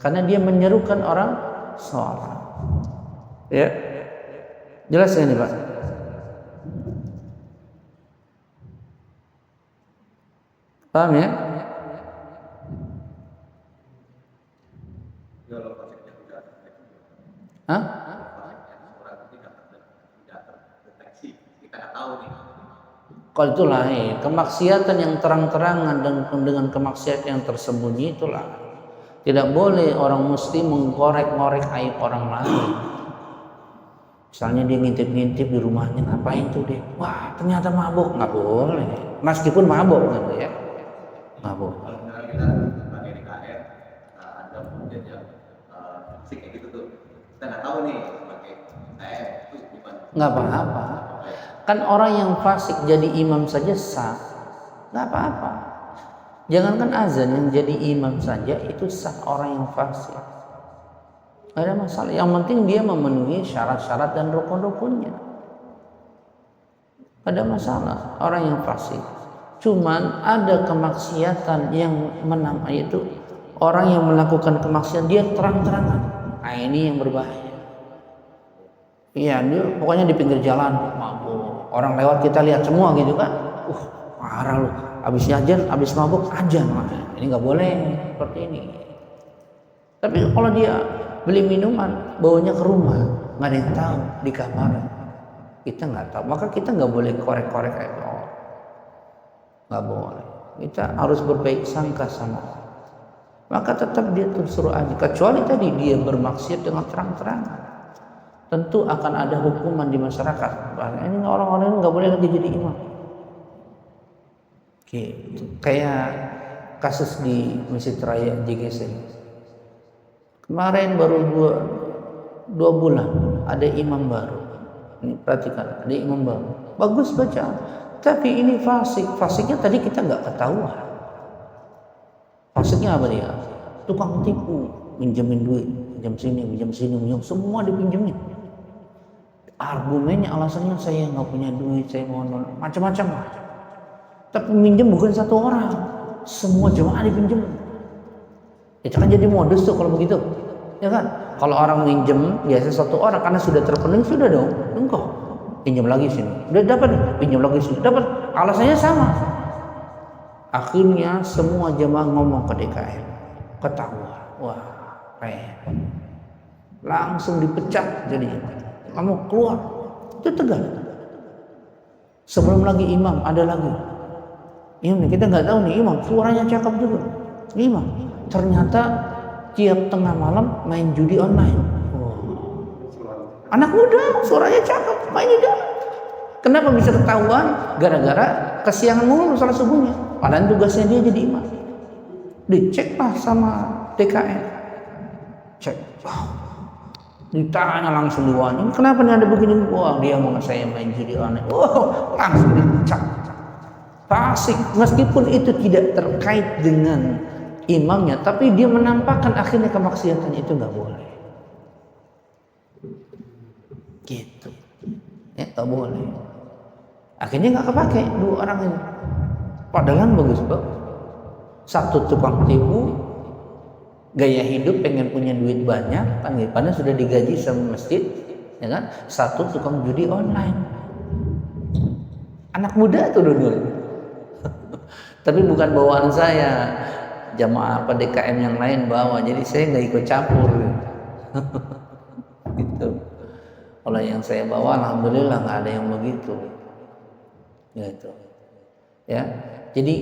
A: karena dia menyerukan orang sholat. Ya, jelas ini Pak? Paham ya? Hah? Kalau itu lain, kemaksiatan yang terang-terangan dan dengan kemaksiatan yang tersembunyi itulah. Tidak boleh orang muslim mengorek-ngorek aib orang lain. Misalnya dia ngintip-ngintip di rumahnya, ngapain tuh dia? Wah, ternyata mabuk, nggak boleh. Meskipun mabuk gitu ya, nggak boleh.
B: Kalau misalnya kita sebagai DKM, ada kemudian yang fisik kayak gitu tuh, kita nggak tahu nih sebagai DKM itu gimana?
A: Nggak apa-apa. Kan orang yang fasik jadi imam saja sah, nggak apa-apa. Jangankan azan, yang jadi imam saja itu sah orang yang fasik. Nggak ada masalah. Yang penting dia memenuhi syarat-syarat dan rukun-rukunnya. Nggak ada masalah orang yang fasik. Cuman ada kemaksiatan yang yaitu orang yang melakukan kemaksiatan dia terang-terangan. Nah ini yang berbahaya. Iya, dia pokoknya di pinggir jalan mabuk. Orang lewat kita lihat semua gitu kan. Parah lu. Habis ajan, habis mabuk ajan. Ini nggak boleh seperti ini. Tapi kalau dia beli minuman, bawanya ke rumah, nggak ada yang tahu di kamar. Kita nggak tahu. Maka kita nggak boleh korek-korek kayak orang. Nggak boleh. Kita harus berbaik sangka sama orang. Maka tetap dia tersuruh aja. Kecuali tadi dia bermaksiat dengan terang-terangan. Tentu akan ada hukuman di masyarakat. Ini orang-orang ini nggak boleh lagi jadi imam. Gitu. Kayak kasus di Masjid Raya JGC. Kemarin baru dua bulan ada imam baru. Ini perhatikan, ada imam baru. Bagus baca. Tapi ini fasik. Fasiknya tadi kita nggak ketahuan. Fasiknya apa dia? Tukang tipu, minjemin duit, minjem sini, semua dipinjemin. Argumennya alasannya saya nggak punya duit, saya mau macam-macam lah. Tapi minjem bukan satu orang, semua jemaah dipinjem. Itu kan jadi modus tuh kalau begitu, ya kan? Kalau orang minjem biasa satu orang karena sudah terpenuhi sudah dong, engkau pinjam lagi sini, udah dapat, pinjam lagi sini, dapat. Alasannya sama. Akhirnya semua jemaah ngomong ke DKM, ketahuan, wah, repot. Langsung dipecat jadinya. Kamu keluar, itu Tegal. Sebelum lagi imam ada lagi. Imam kita nggak tahu nih imam, suaranya cakep juga. Imam, ternyata tiap tengah malam main judi online. Anak muda, suaranya cakep, main judi. Kenapa bisa ketahuan? Gara-gara kesiangan mulu salat subuhnya. Padahal tugasnya dia jadi imam. Diceklah sama DKM. Cek. Ditanya langsung diwani, kenapa nih ada begini? Wah, dia mau saya main judi online. Langsung dicap. Fasik, meskipun itu tidak terkait dengan imamnya, tapi dia menampakkan akhirnya kemaksiatan itu nggak boleh. Gitu, ya nggak boleh. Akhirnya nggak kepake dua orang ini. Padahal bagus banget. Satu tukang tipu, gaya hidup pengen punya duit banyak kan, padahal sudah digaji sama masjid, ya kan? Satu tukang judi online, anak muda tuh dulu. Tapi bukan bawaan saya, jamaah apa DKM yang lain bawa, jadi saya nggak ikut campur. Gitu. Kalau yang saya bawa, alhamdulillah nggak ada yang begitu. Gitu. Ya, jadi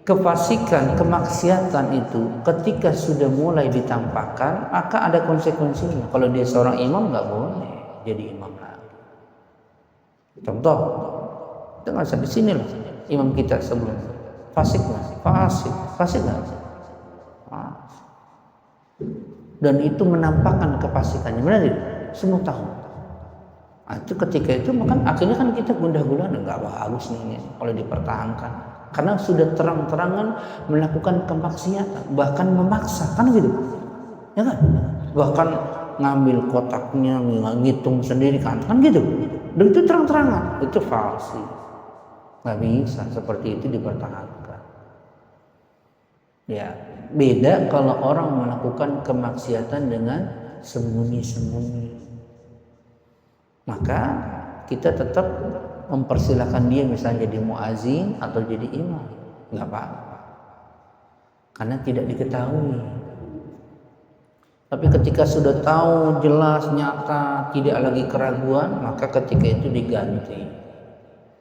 A: kefasikan, kemaksiatan itu ketika sudah mulai ditampakkan, maka ada konsekuensinya. Kalau dia seorang imam nggak boleh jadi imam lagi. Contoh, kita nggak sampai sini loh. Imam kita sebelum fasik nggak? Fasik nggak? Dan itu menampakkan kefasikannya. Benar tidak? Semua tahu. Nah, itu ketika itu maka akhirnya kan kita gundah-gulana, nggak bagus nih kalau dipertahankan. Karena sudah terang-terangan melakukan kemaksiatan, bahkan memaksa, kan gitu, ya kan? Bahkan ngambil kotaknya, ngitung sendiri kan gitu. Dan itu terang-terangan, itu falsi. Nggak bisa seperti itu dipertahankan. Ya, beda kalau orang melakukan kemaksiatan dengan sembunyi-sembunyi. Maka kita tetap mempersilahkan dia misalnya jadi muazin atau jadi imam, nggak apa-apa, karena tidak diketahui. Tapi ketika sudah tahu jelas nyata tidak lagi keraguan, maka ketika itu diganti.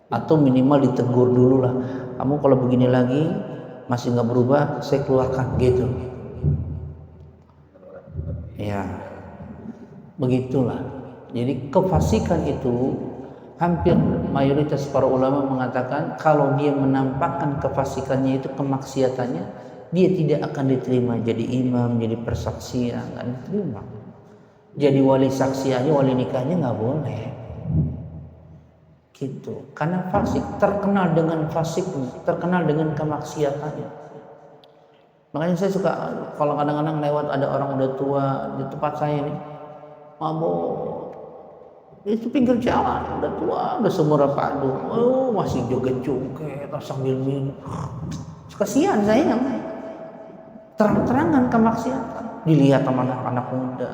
A: atau minimal ditegur dulu lah, kamu kalau begini lagi masih nggak berubah, saya keluarkan gitu. Ya, begitulah. Jadi kefasikan itu hampir mayoritas para ulama mengatakan kalau dia menampakkan kefasikannya itu kemaksiatannya, dia tidak akan diterima jadi imam, jadi persaksian, nggak diterima. Jadi wali saksi aja, wali nikahnya nggak boleh. Gitu. Karena fasik, terkenal dengan fasiknya, terkenal dengan kemaksiatannya. Makanya saya suka kalau kadang-kadang lewat ada orang udah tua di tempat saya nih, mabuk. Itu pinggir jalan, udah tua, udah seumur padu, oh masih joget-joget sambil minum. Kasihan saya, terang-terangan kemaksiatan, dilihat sama anak-anak muda.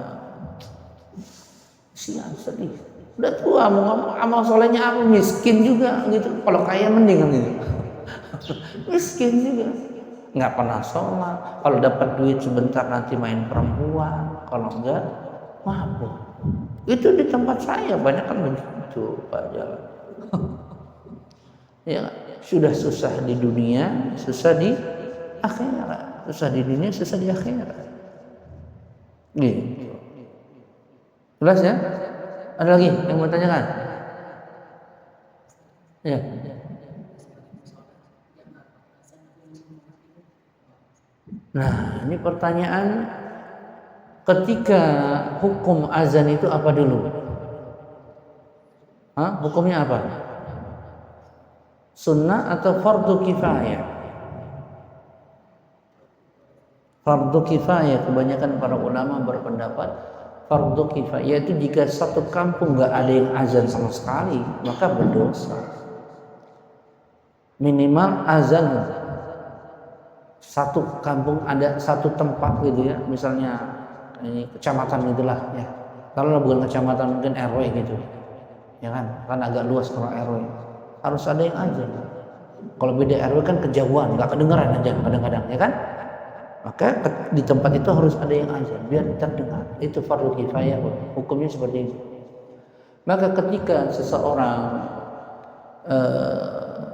A: Kasihan, sedih. Udah tua, mau amal solehnya apa, miskin juga gitu. Kalau kaya mending kan gitu. Miskin juga, nggak pernah sholat. Kalau dapat duit sebentar nanti main perempuan, kalau enggak mabuk. Itu di tempat saya banyak kan begitu Pak Jalan. Ya, sudah susah di dunia, susah di akhirat. Susah di dunia, susah di akhirat. Gitu. Jelas ya? Ada lagi yang mau tanyakan? Ya. Nah, ini pertanyaan. Ketika hukum azan itu apa dulu? Hukumnya apa? Sunnah atau fardu kifayah? Fardu kifayah, kebanyakan para ulama berpendapat fardu kifayah, yaitu jika satu kampung nggak ada yang azan sama sekali, maka berdosa. Minimal azan satu kampung, ada satu tempat gitu ya, misalnya ini kecamatan itulah ya. Kalau bukan kecamatan mungkin RW gitu, ya kan agak luas kalau RW. Harus ada yang azan. Kalau beda RW kan kejauhan, nggak kedengeran aja kadang-kadang, ya kan? Maka di tempat itu harus ada yang azan biar terdengar. Itu fardu kifayah, hukumnya seperti itu. Maka ketika seseorang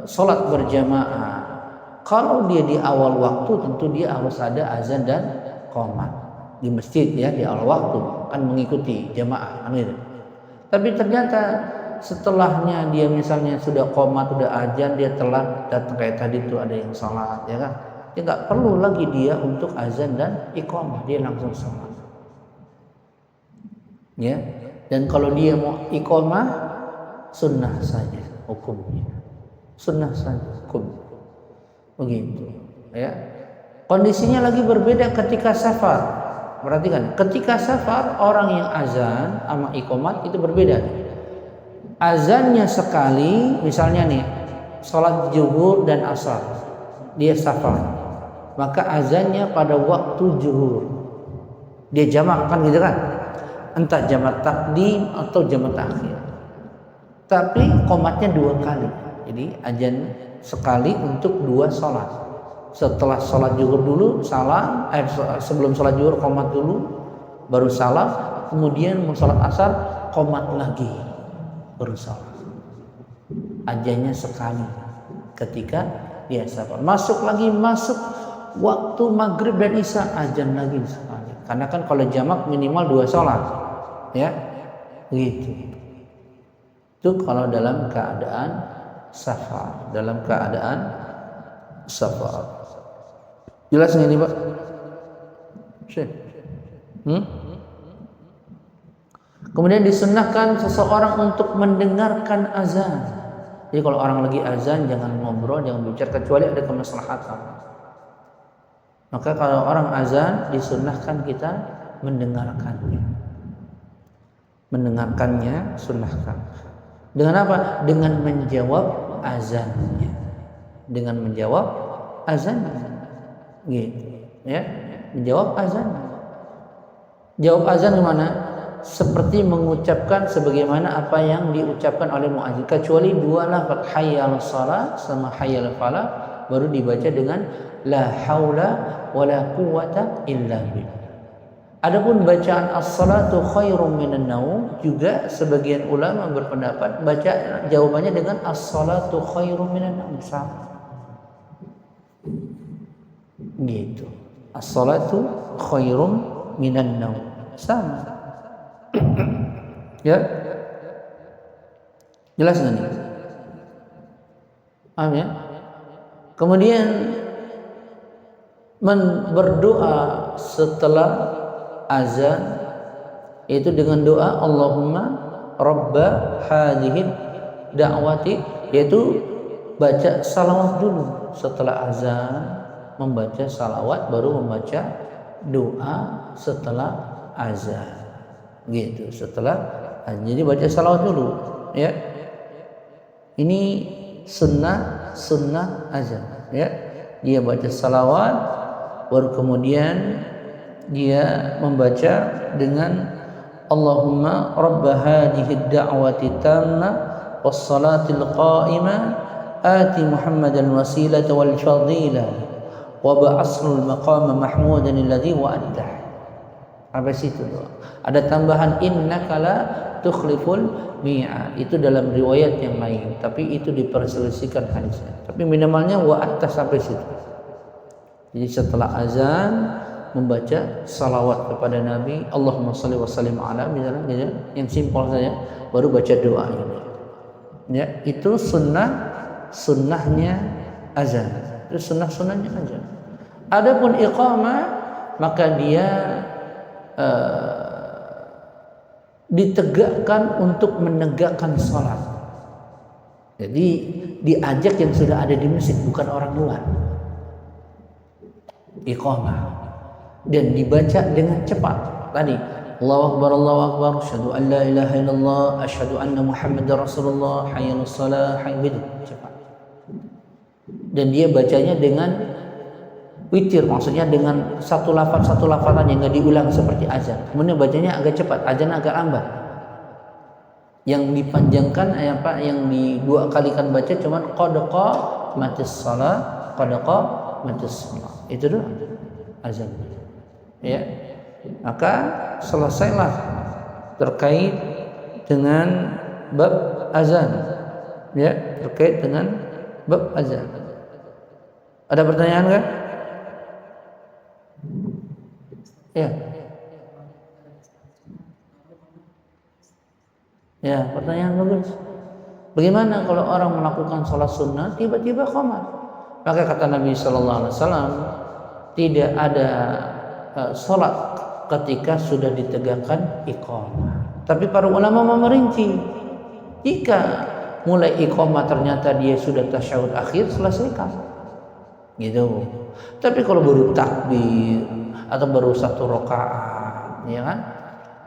A: sholat berjamaah, kalau dia di awal waktu tentu dia harus ada azan dan qomat di masjid ya, di awal waktu kan mengikuti jamaah kan gitu. Tapi ternyata setelahnya dia misalnya sudah qomat, sudah azan, dia telat datang kayak tadi tuh ada yang sholat, ya kan? Dia nggak perlu lagi dia untuk azan dan iqamah, dia langsung sholat. Ya, dan kalau dia mau iqamah sunnah saja hukumnya, sunnah saja hukum begitu. Ya, kondisinya lagi berbeda ketika safar. Perhatikan, ketika safar orang yang azan sama iqamat itu berbeda. Azannya sekali, misalnya nih sholat zuhur dan asar, dia safar, maka azannya pada waktu zuhur, dia jamak kan gitu kan, entah jamak takdim atau jamak takhir. Tapi qomatnya 2 kali, jadi azan sekali untuk 2 sholat. Setelah sholat zuhur dulu salam, sebelum sholat zuhur qomat dulu, baru salam, kemudian mau sholat asar qomat lagi, baru salam. Azannya sekali ketika dia safar. Masuk waktu maghrib dan isya, azan lagi sekali. Karena kan kalau jamak minimal 2 sholat, ya, gitu. Itu kalau dalam keadaan safar, Jelas nggak ini Pak? Kemudian disunnahkan seseorang untuk mendengarkan azan. Jadi kalau orang lagi azan jangan ngobrol, jangan bicara kecuali ada kemaslahatan. Maka kalau orang azan disunnahkan kita mendengarkannya, sunnahkan. Dengan apa? Dengan menjawab azannya. Gitu ya, menjawab azan. Jawab azan gimana? Seperti mengucapkan sebagaimana apa yang diucapkan oleh muadzin, kecuali 2 lafaz, hayya 'alas shalah sama hayya 'alal falah, baru dibaca dengan la haula wala quwwata illa billah. Adapun bacaan as-salatu khairum minan naum, juga sebagian ulama berpendapat baca jawabannya dengan as-salatu khairum minan naum, sama. Gitu. As-salatu khairum minan naum, sama. Ya. Jelas nggak nih? Paham ya? Kemudian berdoa setelah azan itu dengan doa Allahumma rabba hadhihi da'wati, yaitu baca salawat dulu setelah azan, membaca salawat baru membaca doa setelah azan. Gitu, setelah azan. Jadi baca salawat dulu, ya. Ini sunnah azan, ya. Dia baca salawat baru kemudian dia membaca dengan Allahumma rabba hadhihi ad-da'wati tamma was-salatil qa'imah ati Muhammadan wasilata wal fadila wa ba'athul maqama mahmudan alladhi wa'addah. Apa situ doa? Ada tambahan innaka la tukhliful mi'ad. Itu dalam riwayat yang lain, tapi itu diperselisihkan hadisnya. Tapi minimalnya wa'addah sampai situ. Jadi setelah azan membaca salawat kepada Nabi, Allahumma shalli wa sallim ala, misalnya gitu, yang simpel saja, baru baca doa ini. Ya, itu sunnahnya azan. Itu sunnahnya azan. Adapun iqamah, maka dia ditegakkan untuk menegakkan salat. Jadi diajak yang sudah ada di masjid, bukan orang luar. Iqamah dan dibaca dengan cepat. Tadi Allahu akbar, asyhadu an la ilaha illallah, asyhadu anna Muhammadar Rasulullah, hayya 'alas shalah, hayya, cepat. Dan dia bacanya dengan witir, maksudnya dengan satu lafazan yang enggak diulang seperti azan. Kemudian bacanya agak cepat, azan agak lambat. Yang dipanjangkan yang dua kalikan baca cuman qad qamatis shalah, qad qamatis shalah. Itu doang azan. Ya, maka selesailah terkait dengan bab azan. Ya, terkait dengan bab azan. Ada pertanyaan kan? Ya. Ya, pertanyaan bagus. Bagaimana kalau orang melakukan sholat sunnah tiba-tiba qomat? Maka kata Nabi Sallallahu Alaihi Wasallam, tidak ada sholat ketika sudah ditegakkan iqamah. Tapi para ulama memerinci, jika mulai iqamah ternyata dia sudah tasyahud akhir, selesaikan. Gitu. Tapi kalau baru takbir atau baru satu rakaat, ya kan?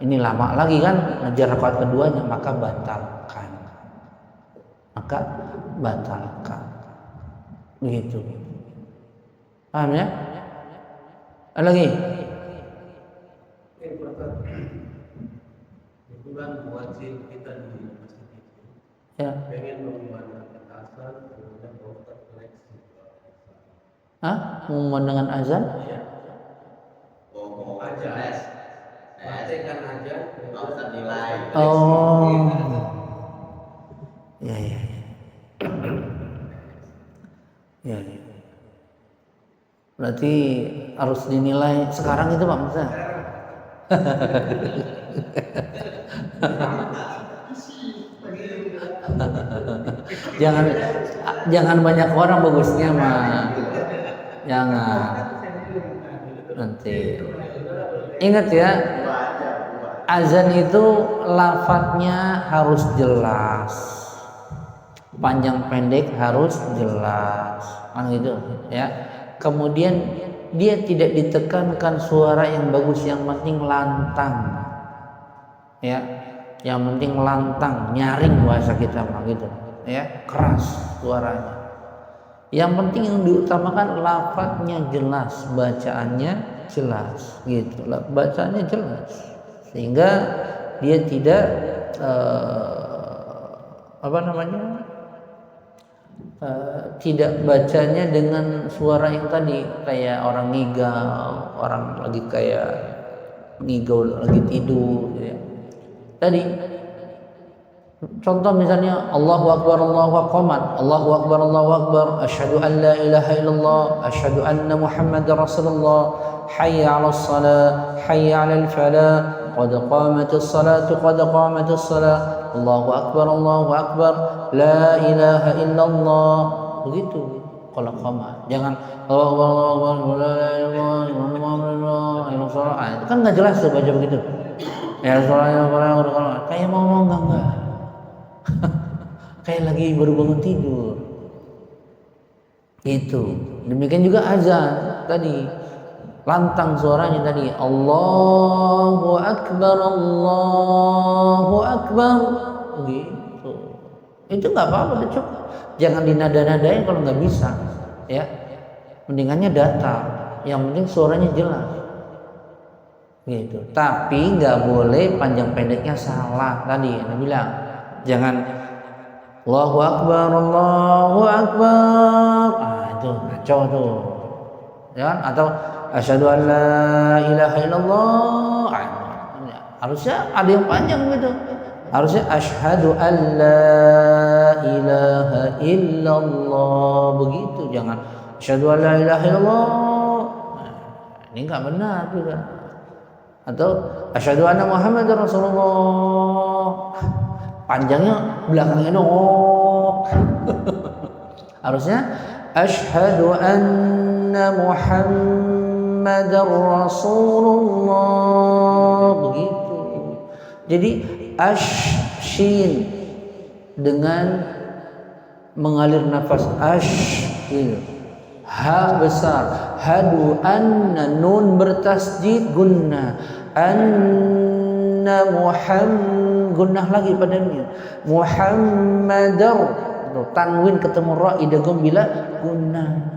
A: Ini lama lagi kan ngejar rakaat keduanya, maka batalkan. Begitu. Paham ya? Ada lagi?
C: Bukan wajib kita di masjid itu.
A: Ya.
C: Pengen memandangkan azan, kemudian bawa terkoneksi.
A: Memandangkan azan?
C: Iya.
B: Ngomong
C: Aja. Bacakan aja.
B: Nggak usah nilai.
A: Oh. Ya. Ya. Berarti harus dinilai sekarang itu Pak Musa. jangan banyak orang bagusnya mah. Jangan. Nanti. Ingat ya, azan itu lafadznya harus jelas. Panjang pendek harus jelas. Kan gitu ya. Kemudian dia tidak ditekankan suara yang bagus, yang penting lantang. Ya, yang penting lantang, nyaring bahasa kita mah gitu. Ya, keras suaranya. Yang penting yang diutamakan lafadznya jelas, bacaannya jelas gitu. Bacaannya jelas sehingga dia tidak tidak bacanya dengan suara yang tadi kayak orang ngigau, orang lagi kayak ngigau lagi tidur ya. Tadi contoh misalnya Allahu Akbar Allahu Akbar, Allahu Akbar Allahu Akbar, asyhadu an la ilaha illallah, asyhadu anna Muhammadar Rasulullah, hayya 'alas shalah, hayya 'alal falah, qad qamatis salatu qad qamatis salah, Allahu Akbar, la ilaha illallah. Begitu kalau qamat. Jangan Allahu Akbar, la ilaha illallah, itu kan enggak jelas tuh baca begitu. Ya Rasulullah kayak mau enggak. Kayak lagi baru bangun tidur. Itu. Demikian juga azan tadi. Lantang suaranya tadi. Allahu Akbar, Allahu Akbar. Gitu. Itu enggak apa-apa, cukup. Jangan dinada-nadain kalau nggak bisa, ya. Mendingannya datar. Yang penting suaranya jelas. Gitu. Tapi nggak boleh panjang pendeknya salah tadi. Anda bilang jangan Allahu Akbar, Allahu Akbar. Itu ngaco tuh. Ya, atau asyhadu an la ilaha illallah. Harusnya ada yang panjang gitu. Harusnya asyhadu an la ilaha illallah, begitu. Jangan asyhadu an la ilaha illallah. Ini enggak benar juga. Atau asyhadu anna Muhammadar Rasulullah. Panjangnya belakangnya dong. Harusnya asyhadu anna Muhammadar Rasulullah, begitu. Jadi shin dengan mengalir nafas gitu. Ha besar, hadu anna, nun bertasjid gunnah, anna gunnah lagi pada mim, Muhammadar tanwin ketemu ra idgham bila gunnah,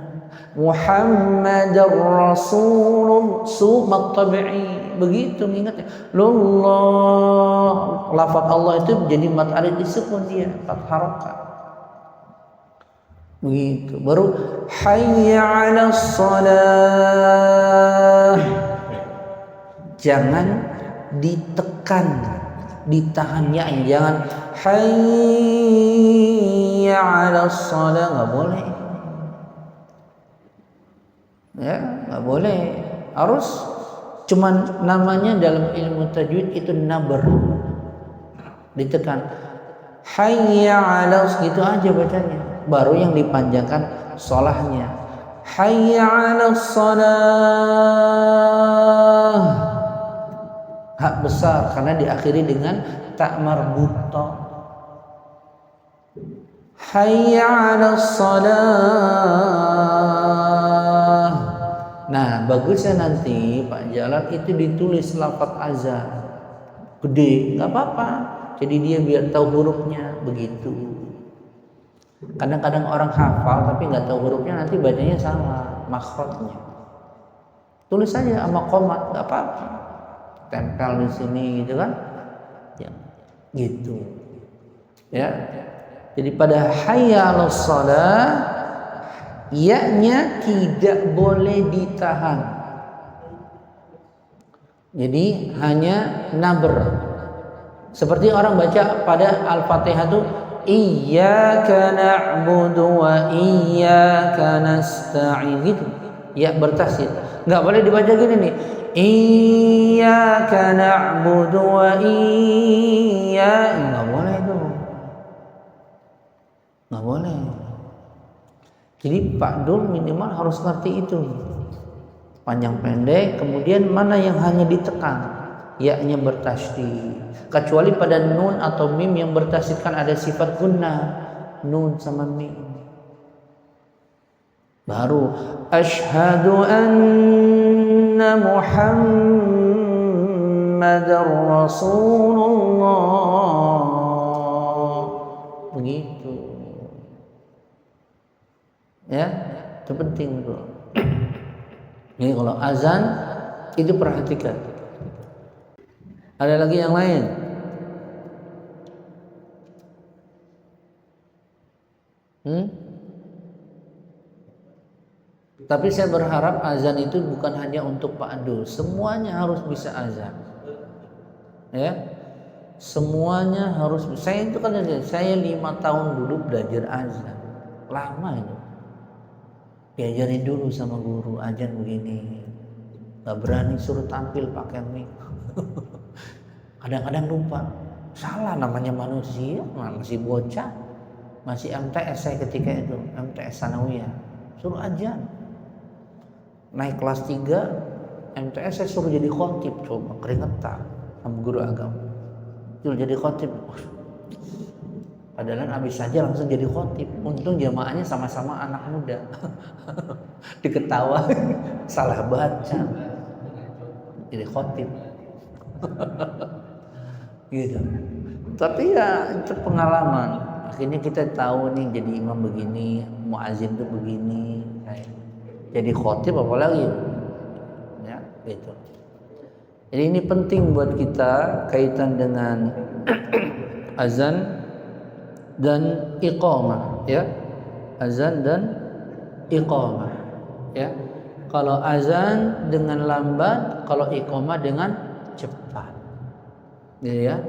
A: Muhammadar Rasulullah su maqtabi'i, begitu ingat ya. Lullah, lafaz Allah itu jadi mat alif disukun dia 4 harakat. Begitu. Baru hayya 'alas shalah. Jangan ditekan, ditahan ya, jangan hayya 'alas shalah, enggak boleh. Ya, enggak boleh. Harus cuman namanya dalam ilmu tajwid itu nabr, ditekan hayya 'alas gitu aja bacanya, baru yang dipanjangkan sholahnya hayya 'alas shalah, hak besar karena diakhiri dengan ta marbutah, hayya 'alas shalah. Nah, bagusnya nanti Pak Jalan itu ditulis lafaz azan gede, nggak apa-apa. Jadi dia biar tahu hurufnya, begitu. Kadang-kadang orang hafal tapi nggak tahu hurufnya, nanti bacanya salah makhrajnya. Tulis saja sama qomat, nggak apa-apa. Tempel di sini gitu kan, ya, gitu. Ya. Jadi pada hayya 'alas shalah, ya-nya tidak boleh ditahan. Jadi hanya nabr. Seperti orang baca pada Al-Fatihah itu iyyaka na'budu wa iyyaka nasta'in gitu. Ya bertasydid. Enggak boleh dibaca gini nih. Iyyaka na'budu wa iyyaka, enggak boleh itu. Enggak boleh. Jadi Pak Dul minimal harus ngerti itu. Panjang pendek, kemudian mana yang hanya ditekan, ya-nya bertasydid. Kecuali pada nun atau mim yang bertasydid kan ada sifat gunnah, nun sama mim. Baru asyhadu anna Muhammadar Rasulullah. Begitu. Ya, itu penting tuh. Jadi kalau azan itu perhatikan. Ada lagi yang lain? Tapi saya berharap azan itu bukan hanya untuk Pak Adul, semuanya harus bisa azan. Ya, semuanya harus. Saya itu kan saya 5 tahun dulu belajar azan, lama itu. Diajarin dulu sama guru azan begini, nggak berani suruh tampil pakai mic. Kadang-kadang lupa, salah namanya manusia, masih bocah, masih MTS saya ketika itu, MTS Sanawiyah, suruh azan. Naik kelas 3 MTS saya suruh jadi khotib, coba keringetan sama guru agama. Suruh jadi khotib. Padahal habis saja langsung jadi khotib. Untung jamaahnya sama-sama anak muda. Diketawa salah baca. Jadi khotib. Gitu. Tapi ya itu pengalaman. Akhirnya kita tahu nih jadi imam begini, muazin tuh begini. Jadi khotib apalagi, ya gitu. Jadi ini penting buat kita kaitan dengan azan dan iqamah, ya. Azan dan iqamah, ya. Kalau azan dengan lambat, kalau iqamah dengan cepat, gitu ya.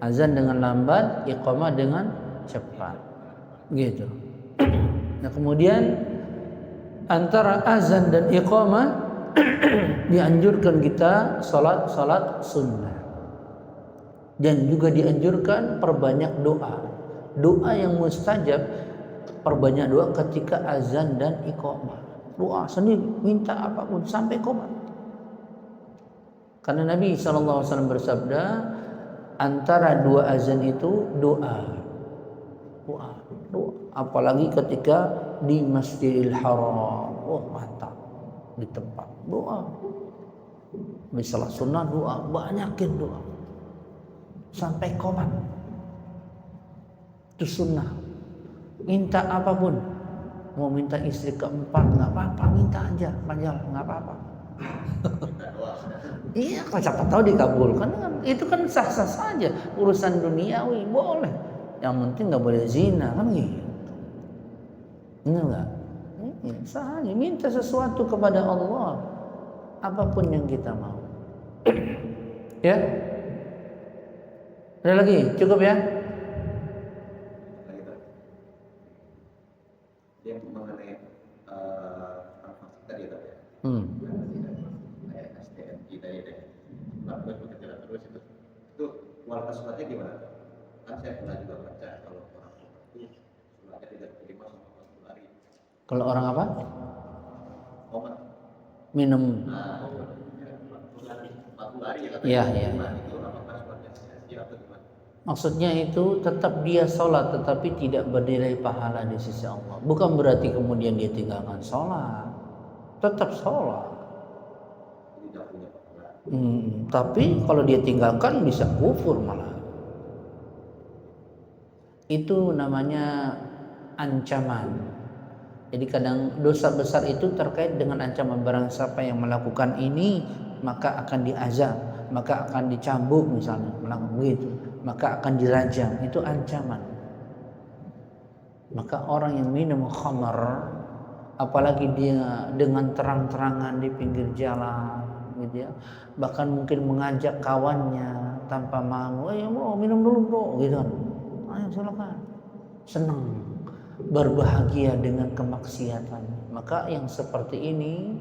A: Azan dengan lambat, iqamah dengan cepat, gitu. Nah kemudian antara azan dan iqamah dianjurkan kita salat sunnah, dan juga dianjurkan perbanyak doa yang mustajab. Perbanyak doa ketika azan dan iqamah, doa sendiri minta apapun sampai qomat. Karena Nabi SAW bersabda, antara dua azan itu doa. Apalagi ketika di Masjidil Haram, mantap, di tempat doa. Misalnya sunnah doa, banyakin doa sampai qomat. Itu sunnah. Minta apapun, mau minta istri keempat nggak apa-apa, minta aja, panjang nggak apa-apa. Iya, kalau siapa tahu dikabulkan, itu kan sah-sah saja. Urusan duniawi boleh, yang penting nggak boleh zina, kan gitu. Benar nggak? Sah aja, minta sesuatu kepada Allah, apapun yang kita mau. Ya, ada lagi, cukup ya?
B: Yang mengenai tadi ya, kayak STMI tadi deh, lakukan bekerja terus itu kualitas sholatnya gimana? Kan saya pernah juga baca kalau orang itu sholatnya tidak terima sama 40 hari.
A: Kalau orang apa?
B: Obat.
A: Minum.
B: 40 hari ya katanya.
A: Iya.
B: Itu apakah sholatnya sia-sia atau gimana?
A: Maksudnya itu tetap dia sholat tetapi tidak bernilai pahala di sisi Allah. Bukan berarti kemudian dia tinggalkan sholat, tetap sholat.
B: Tidak punya pahala.
A: Tapi kalau dia tinggalkan bisa kufur malah. Itu namanya ancaman. Jadi kadang dosa besar itu terkait dengan ancaman. Barang siapa yang melakukan ini maka akan diazab, maka akan dicambuk misalnya, melakukan begitu, maka akan dirajam. Itu ancaman. Maka orang yang minum khamar, apalagi dia dengan terang-terangan di pinggir jalan, gitu ya, bahkan mungkin mengajak kawannya tanpa malu, bro, minum dulu bro, gitu kan, ayo silakan, senang, berbahagia dengan kemaksiatan. Maka yang seperti ini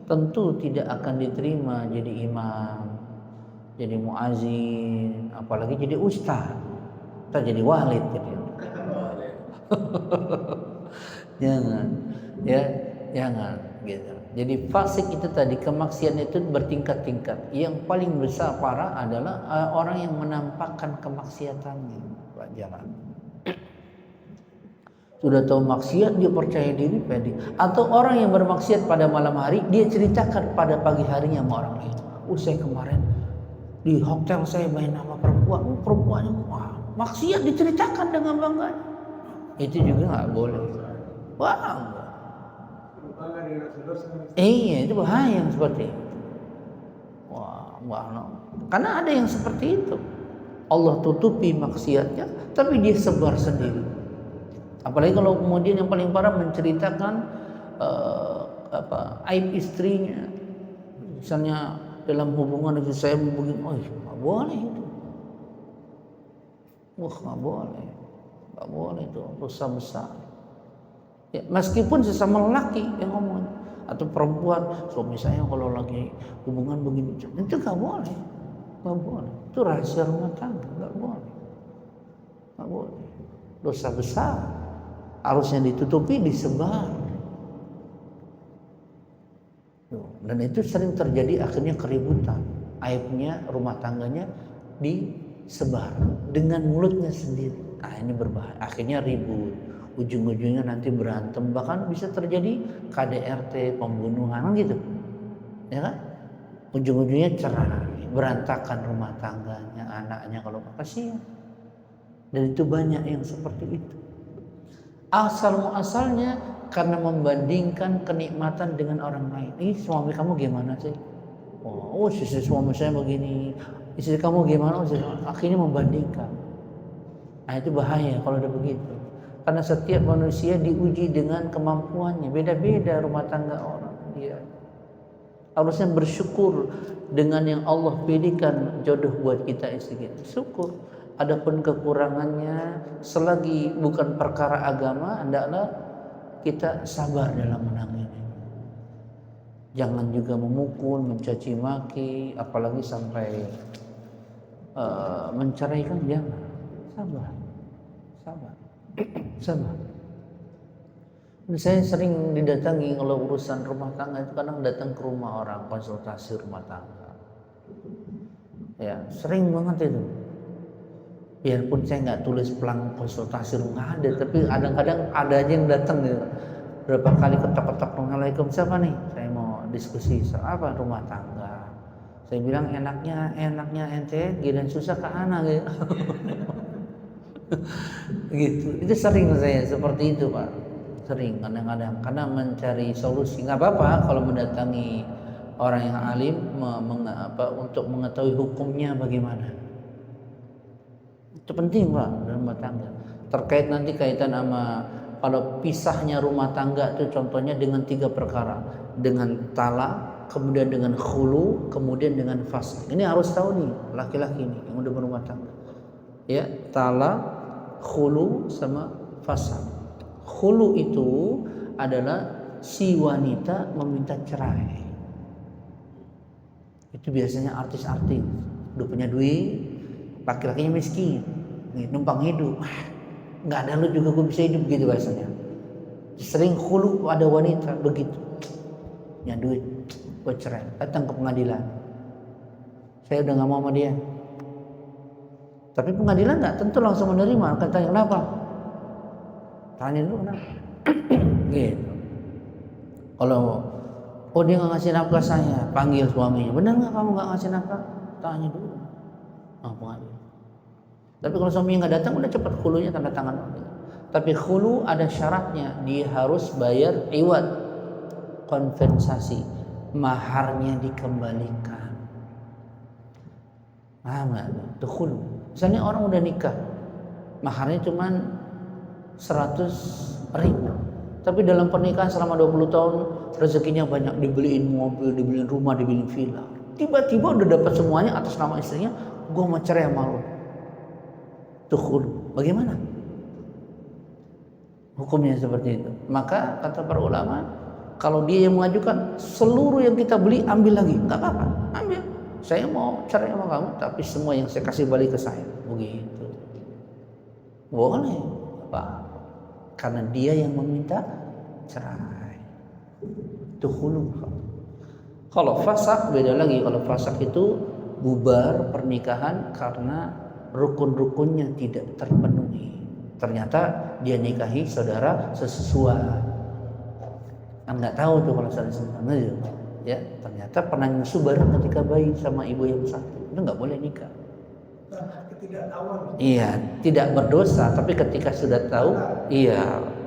A: tentu tidak akan diterima jadi imam, jadi muazin, apalagi jadi ustaz, atau jadi walid gitu. Jangan, ya, jangan gitu. Jadi fasik itu tadi, kemaksiatan itu bertingkat-tingkat. Yang paling besar parah adalah orang yang menampakkan kemaksiatannya, Pak Jalan. Sudah tahu maksiat dia percaya diri pede. Atau orang yang bermaksiat pada malam hari dia ceritakan pada pagi harinya sama orang lain. Saya kemarin di hotel saya main sama perempuan, perempuannya maksiat diceritakan dengan bangga. Itu juga nggak boleh. Wah, iya itu bahaya yang seperti itu. Karena ada yang seperti itu. Allah tutupi maksiatnya, tapi dia sebar sendiri. Apalagi kalau kemudian yang paling parah menceritakan aib istrinya. Misalnya dalam hubungan dengan saya begini, oh nggak boleh itu. Wah nggak boleh itu, dosa besar. Ya, meskipun sesama lelaki yang ngomong atau perempuan, suami saya kalau lagi hubungan begini, itu nggak boleh. Itu rahasia rumah tangga, nggak boleh. Dosa besar, harusnya ditutupi, disebar. Dan itu sering terjadi, akhirnya keributan, aibnya rumah tangganya disebar dengan mulutnya sendiri. Nah ini berbahaya, akhirnya ribut, ujung-ujungnya nanti berantem, bahkan bisa terjadi KDRT, pembunuhan gitu, ya kan? Ujung-ujungnya cerai, berantakan rumah tangganya, anaknya kalau kasihan. Dan itu banyak yang seperti itu. Asal muasalnya karena membandingkan kenikmatan dengan orang lain. Suami kamu gimana sih? Oh, istri suami saya begini. Istri kamu gimana? Akhirnya membandingkan. Nah itu bahaya kalau udah begitu. Karena setiap manusia diuji dengan kemampuannya. Beda-beda rumah tangga orang. Dia harusnya bersyukur dengan yang Allah pilihkan jodoh buat kita, istri kita. Syukur. Adapun kekurangannya, selagi bukan perkara agama, hendaklah kita sabar dalam menangani. Jangan juga memukul, mencaci maki, apalagi sampai menceraikan. Jangan. Sabar. Dan saya sering didatangi kalau urusan rumah tangga itu, kadang datang ke rumah orang konsultasi rumah tangga. Ya, sering banget itu. Biarpun saya nggak tulis pelang konsultasi rumah ada, tapi kadang-kadang ada aja yang datang gitu. Berapa kali ketok-ketok, Assalamualaikum, siapa nih? Saya mau diskusi soal apa, rumah tangga. Saya bilang enaknya ente giliran susah ke anak gitu. Gitu. Itu sering saya seperti itu, Pak. Sering kadang-kadang karena mencari solusi. Nggak apa-apa kalau mendatangi orang yang alim untuk mengetahui hukumnya bagaimana. Itu penting, Pak, dalam rumah tangga. Terkait nanti kaitan sama kalau pisahnya rumah tangga itu contohnya dengan 3 perkara. Dengan talak, kemudian dengan khulu, kemudian dengan fasq. Ini harus tahu nih laki-laki nih yang udah berumah tangga. Ya, talak, khulu sama fasq. Khulu itu adalah si wanita meminta cerai. Itu biasanya artis-artis udah punya duit, laki-lakinya miskin, numpang hidup. Nggak ada lu juga gue bisa hidup gitu bahasanya. Sering khulu ada wanita begitu, punya duit, gue cerai, datang ke pengadilan. Saya udah nggak mau sama dia. Tapi pengadilan nggak tentu langsung menerima. Akan tanya kenapa? Tanya dulu kenapa. Gitu. Kalau dia nggak ngasih nafkah, saya panggil suaminya. Benar nggak kamu nggak ngasih nafkah? Tanya dulu. Pengadilan. Tapi kalau suaminya nggak datang, udah cepat khulunya tanda tangan. Tapi khulu ada syaratnya, dia harus bayar iwad, kompensasi, maharnya dikembalikan. Itu khulu. Misalnya orang udah nikah, maharnya cuma 100.000, tapi dalam pernikahan selama 20 tahun rezekinya banyak, dibeliin mobil, dibeliin rumah, dibeliin villa. Tiba-tiba udah dapat semuanya atas nama istrinya, gue mau cerai sama lu. Itu khulu. Bagaimana hukumnya seperti itu? Maka kata para ulama, kalau dia yang mengajukan, seluruh yang kita beli ambil lagi, nggak apa-apa, ambil. Saya mau cerai sama kamu, tapi semua yang saya kasih balik ke saya. Begitu. Boleh, apa? Karena dia yang meminta cerai. Itu khulu. Kalau fasaq beda lagi. Kalau fasaq itu bubar pernikahan karena rukun-rukunnya tidak terpenuhi. Ternyata dia nikahi saudara sesuai. Kan nggak tahu tuh kalau saudara sesuai. Ya, ternyata pernah nyusu bareng ketika bayi sama ibu yang satu. Itu nggak boleh nikah.
C: Ketidaktahuan.
A: Iya, tidak berdosa, tapi ketika sudah tahu,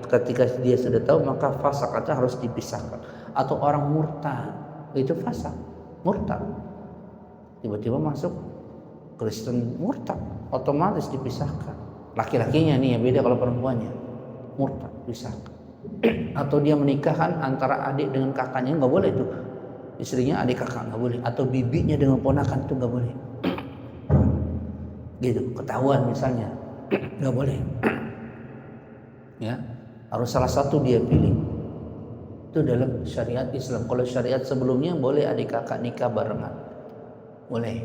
A: ketika dia sudah tahu, maka fasaq itu harus dipisahkan. Atau orang murtad, itu fasaq, murtad. Tiba-tiba masuk Kristen murtad, otomatis dipisahkan. Laki-lakinya nih ya beda, kalau perempuannya murtad, pisahkan. atau dia menikahkan antara adik dengan kakaknya, nggak boleh tuh. Istrinya adik kakak nggak boleh, atau bibinya dengan ponakan itu nggak boleh. Gitu, ketahuan misalnya, nggak boleh. Ya, harus salah satu dia pilih. Itu dalam syariat Islam. Kalau syariat sebelumnya boleh adik kakak nikah barengan, boleh.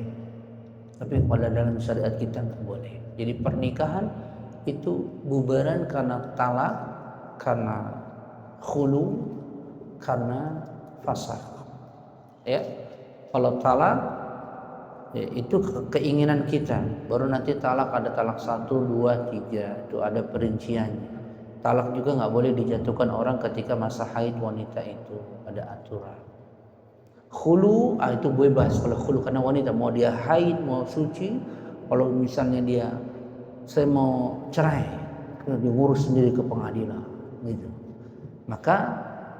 A: Tapi pada dalam syariat kita nggak boleh. Jadi pernikahan itu bubaran karena talak, karena khulu, karena fasakh. Ya, kalau talak ya, itu keinginan kita. Baru nanti talak ada talak 1, 2, 3. Itu ada perinciannya. Talak juga nggak boleh dijatuhkan orang ketika masa haid wanita itu. Ada aturan. Khulu itu bebas kalau khulu, karena wanita mau dia haid mau suci, kalau misalnya dia saya mau cerai, diurus sendiri ke pengadilan gitu. Maka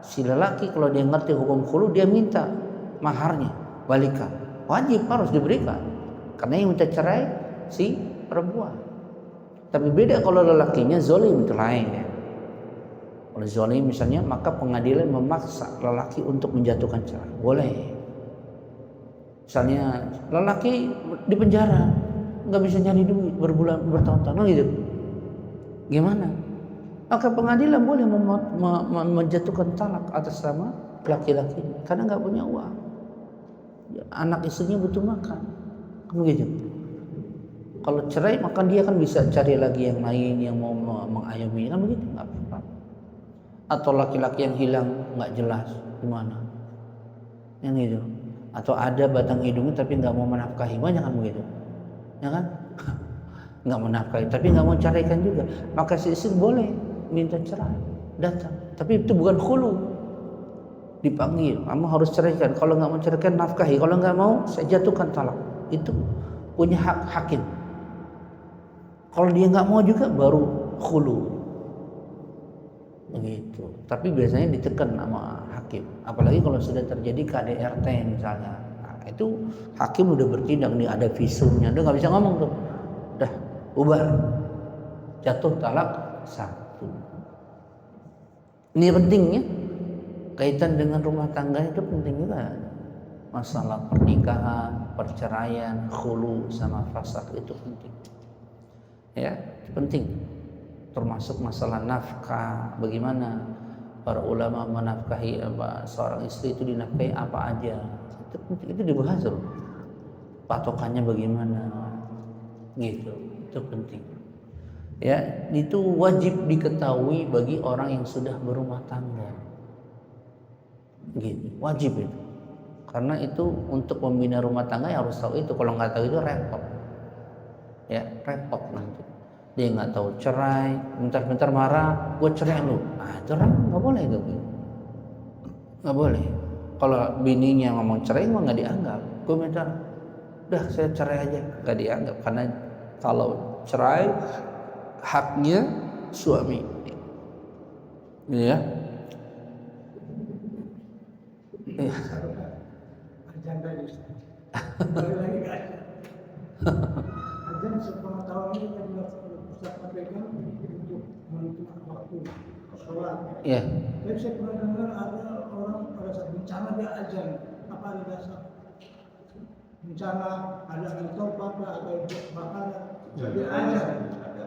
A: si lelaki kalau dia ngerti hukum khulu, dia minta maharnya balikan, wajib harus diberikan, karena yang minta cerai si perempuan. Tapi beda kalau lelakinya zolim, itu lain ya. Kalau zolim misalnya, maka pengadilan memaksa lelaki untuk menjatuhkan cerai, boleh. Misalnya lelaki di penjara nggak bisa nyari duit bertahun-tahun gitu, gimana? Maka pengadilan boleh menjatuhkan talak atas nama laki-laki karena nggak punya uang, anak istrinya butuh makan, kan begitu. Kalau cerai maka dia kan bisa cari lagi yang lain yang mau mengayomi, kan begitu, nggak apa-apa. Atau laki-laki yang hilang nggak jelas di mana, yang itu. Atau ada batang hidungnya tapi nggak mau menafkahi, banyak kan begitu, ya kan? Nggak menafkahi tapi nggak mau ceraikan juga, maka si istri boleh minta cerai, datang. Tapi itu bukan khulu, dipanggil, kamu harus ceraikan. Kalau nggak mau ceraikan nafkahi, kalau nggak mau saya jatuhkan talak. Itu punya hak hakim. Kalau dia nggak mau juga baru khulu, begitu. Tapi biasanya ditekan sama hakim, apalagi kalau sudah terjadi KDRT misalnya. Nah, itu hakim udah bertindak, nih ada visumnya, udah nggak bisa ngomong tuh, udah bubar, jatuh talak 1. Ini pentingnya kaitan dengan rumah tangga, itu penting juga. Masalah pernikahan, perceraian, khulu sama fasakh itu penting. Ya, penting. Termasuk masalah nafkah, bagaimana para ulama menafkahi seorang istri itu, dinafkahi apa aja, itu penting, itu dibahas loh. Patokannya bagaimana, gitu, itu penting. Ya, itu wajib diketahui bagi orang yang sudah berumah tangga, gitu, wajib itu. Karena itu untuk membina rumah tangga ya harus tahu itu. Kalau nggak tahu itu repot, ya repot nanti. Dia nggak tahu cerai, bentar-bentar marah, gue cerai lu. Ah, cerai nggak boleh itu, nggak boleh. Kalau bininya ngomong cerai mah nggak dianggap. Gue minta, udah saya cerai aja, nggak dianggap. Karena kalau cerai haknya suami, ya.
C: Janda itu. Balik lagi kan. Ajan sepengetahuan ini kan Ustaz sampaikan untuk menutup waktu sholat.
A: Iya.
C: Tapi saya pernah dengar ada orang pada saat bencana dia azan. Apa ada dasar? Bencana ada tobat, ada kebakaran. Jadi azan.
B: Ada,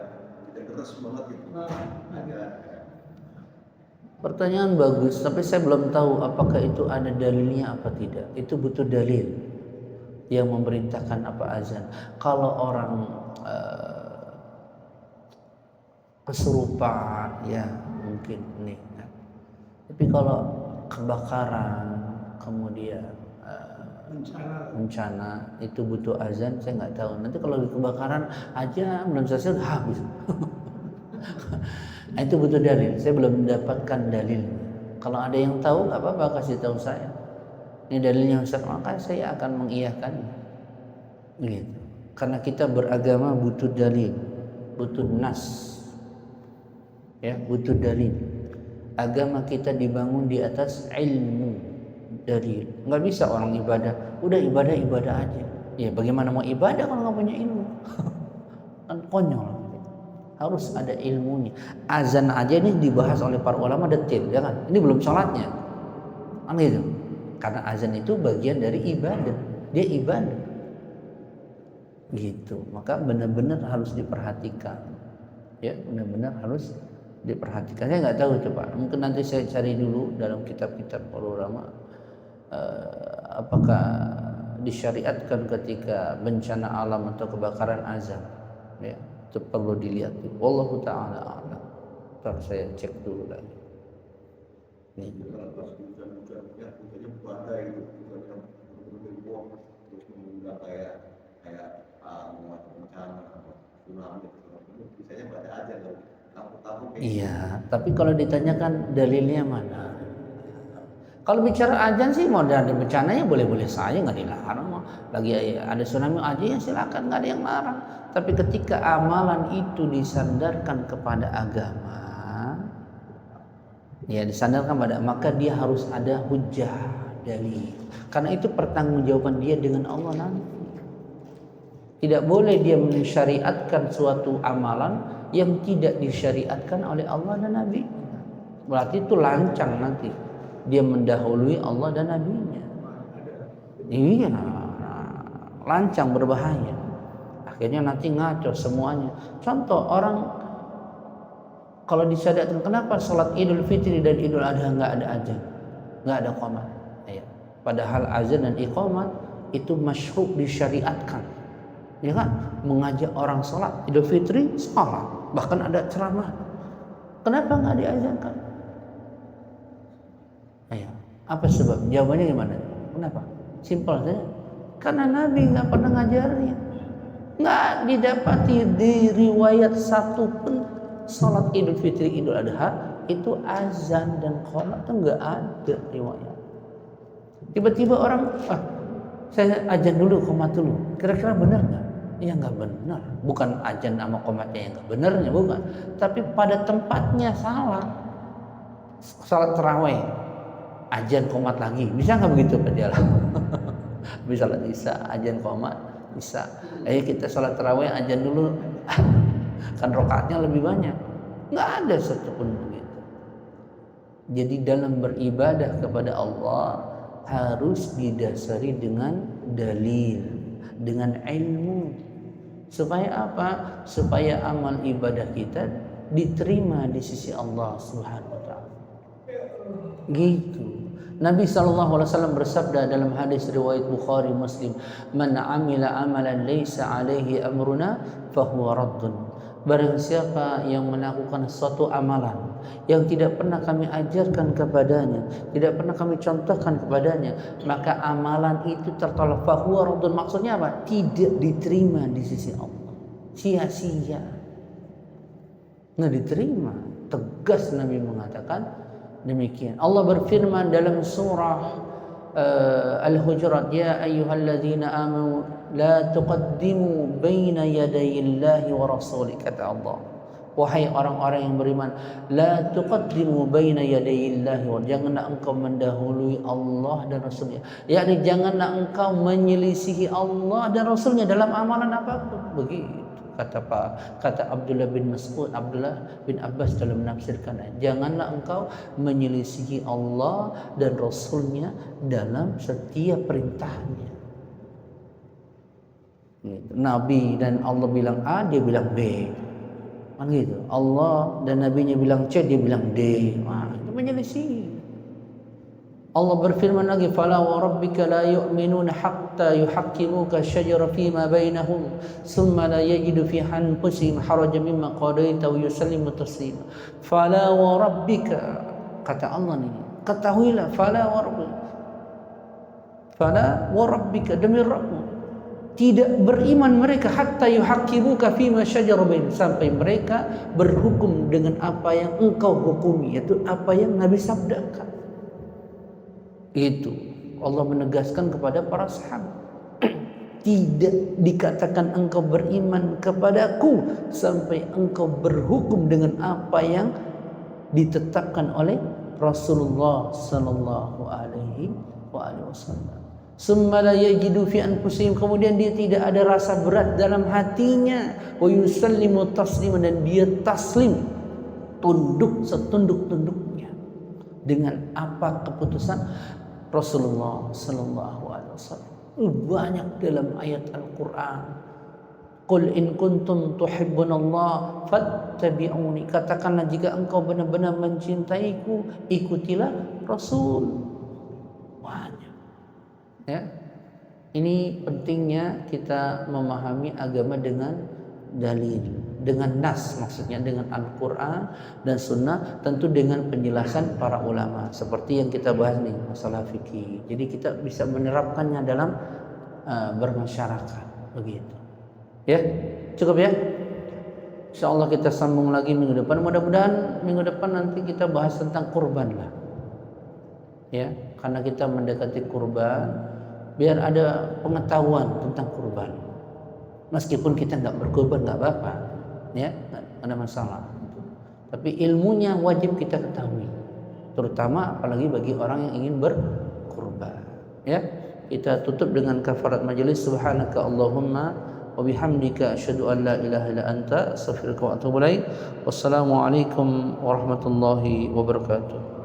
B: tidak deras banget gitu.
C: Ada.
A: Pertanyaan bagus, tapi saya belum tahu apakah itu ada dalilnya apa tidak. Itu butuh dalil yang memerintahkan apa azan. Kalau orang kesurupan, ya mungkin nih. Tapi kalau kebakaran, kemudian bencana itu butuh azan, saya nggak tahu. Nanti kalau di kebakaran aja belum selesai udah habis. Nah, itu butuh dalil. Saya belum mendapatkan dalilnya. Kalau ada yang tahu nggak apa-apa, kasih tahu saya. Ini dalilnya Ustaz, maka saya akan mengiyakannya. Gitu. Karena kita beragama butuh dalil, butuh nas. Ya, butuh dalil. Agama kita dibangun di atas ilmu, dalil. Nggak bisa orang ibadah, udah ibadah aja. Ya, bagaimana mau ibadah kalau nggak punya ilmu? Kan konyol. harus ada ilmunya. Azan aja ini dibahas oleh para ulama detail, ya kan? Ini belum sholatnya, kan gitu. Karena azan itu bagian dari ibadah, dia ibadah, gitu. Maka benar-benar harus diperhatikan, ya, benar-benar harus diperhatikan. Saya nggak tahu coba, mungkin nanti saya cari dulu dalam kitab-kitab para ulama, apakah disyariatkan ketika bencana alam atau kebakaran azan, ya. Itu perlu dilihat. Wallahu ta'ala a'lam. Ntar saya cek dulu lagi. Nih.
B: Kalau pas hujan-hujan ya hujannya badai gitu, hujannya berbeda terus mengundang kayak muat bencana atau tsunami itu biasanya pada aja loh. Kamu
A: Iya, tapi kalau ditanyakan dalilnya mana? Kalau bicara azan sih mau ada bencananya boleh-boleh saja, nggak dilarang. Lagi ada tsunami aja ya silakan, nggak ada yang larang. Tapi ketika amalan itu disandarkan kepada agama, ya disandarkan pada, maka dia harus ada hujjah dalil. Karena itu pertanggungjawaban dia dengan Allah nanti. Tidak boleh dia mensyariatkan suatu amalan yang tidak disyariatkan oleh Allah dan Nabi. Berarti itu lancang nanti. Dia mendahului Allah dan Nabi-Nya. Iya, lancang, berbahaya. Akhirnya nanti ngaco semuanya. Contoh, orang kalau disyariatkan, kenapa sholat Idul Fitri dan Idul Adha nggak ada azan, nggak ada qomat? Ya. Padahal azan dan iqamat itu masyru' disyariatkan, ya kan? Mengajak orang sholat Idul Fitri, sholat, bahkan ada ceramah. Kenapa nggak diazankan? Ayo, apa sebab? Jawabannya gimana? Kenapa? Simpel saja. Karena Nabi nggak pernah ngajarnya. Nggak didapati di riwayat satu pun salat Idul Fitri, Idul Adha itu azan dan qomat itu nggak ada riwayat. Tiba-tiba orang, saya azan dulu, qomat dulu. Kira-kira benar nggak? Ya nggak benar. Bukan azan sama qomatnya yang nggak benarnya, bukan. Tapi pada tempatnya salah. Salat tarawih, azan qomat lagi, bisa nggak begitu Pak Jala? Bisa, azan qomat bisa. Kita salat tarawih azan dulu, kan rokaatnya lebih banyak. Nggak ada satupun begitu. Jadi dalam beribadah kepada Allah harus didasari dengan dalil, dengan ilmu. Supaya apa? Supaya amal ibadah kita diterima di sisi Allah Subhanahu wa taala. Gitu. Nabi SAW bersabda dalam hadis riwayat Bukhari Muslim, "Man amila amalan laisa alaihi amruna fahuwa raddun." Barang siapa yang melakukan suatu amalan yang tidak pernah kami ajarkan kepadanya, tidak pernah kami contohkan kepadanya, maka amalan itu tertolak. Fahuwa raddun, maksudnya apa? Tidak diterima di sisi Allah. Sia-sia. Nggak diterima. Tegas Nabi mengatakan demikian. Allah berfirman dalam surah Al-Hujurat, "Ya ayyuhalladzina amanu la tuqaddimu baina yadayillahi wa rasulih." Kata Allah, wahai orang-orang yang beriman, la tuqaddimu baina yadayillahi wa, janganlah engkau mendahului Allah dan Rasulnya. Yakni janganlah engkau menyelisihi Allah dan Rasulnya dalam amalan apapun. Begitu kata Abdullah bin Mas'ud, Abdullah bin Abbas dalam menafsirkan ayat. Janganlah engkau menyelisihi Allah dan Rasulnya dalam setiap perintahnya. Gitu. Nabi dan Allah bilang A, dia bilang B. Kan gitu. Allah dan Nabinya bilang C, dia bilang D. Wah, itu menyelisihi. Allah berfirman lagi, "Fala wa rabbika la yu'minuna hatta yuhaqqimuka syajara fima bainahum thumma la yajidu fi anfusihim harajan mimma qadaita wa yusallimu taslima." Fala wa rabbika, kata Allah nih, ketahuilah, fala wa rabbika, demi Rabbmu tidak beriman mereka hatta yuhaqqimuka fima syajara bainahum, sampai mereka berhukum dengan apa yang engkau hukumi, yaitu apa yang Nabi sabdakan. Itu Allah menegaskan kepada para sahabat, tidak dikatakan engkau beriman kepadaku sampai engkau berhukum dengan apa yang ditetapkan oleh Rasulullah sallallahu alaihi wasallam. summa la yajidu fi anfusihim, kemudian dia tidak ada rasa berat dalam hatinya, wa yusallimu tasliman, dan dia taslim, tunduk setunduk-tunduknya dengan apa keputusan Rasulullah sallallahu alaihi wasallam. Banyak dalam ayat Al-Qur'an, qul in kuntum tuhibbunallah fattabi'uni, katakanlah jika engkau benar-benar mencintaiku, ikutilah Rasul. Banyak. Ya, ini pentingnya kita memahami agama dengan dalil, dengan nas, maksudnya dengan Al-Quran dan Sunnah, tentu dengan penjelasan para ulama seperti yang kita bahas nih, masalah fikih. Jadi kita bisa menerapkannya dalam bermasyarakat, begitu. Ya, cukup ya. Insyaallah kita sambung lagi minggu depan. Mudah-mudahan minggu depan nanti kita bahas tentang kurban lah. Ya, karena kita mendekati kurban, biar ada pengetahuan tentang kurban. Meskipun kita nggak berkurban nggak apa-apa, ya, nggak ada masalah. Tapi ilmunya wajib kita ketahui, terutama apalagi bagi orang yang ingin berkurban. Ya, kita tutup dengan kafarat majelis. Subhanaka Allahumma wa bihamdika asyhadu an la ilaha illa anta astaghfiruka wa atubu ilaik. Wassalamualaikum warahmatullahi wabarakatuh.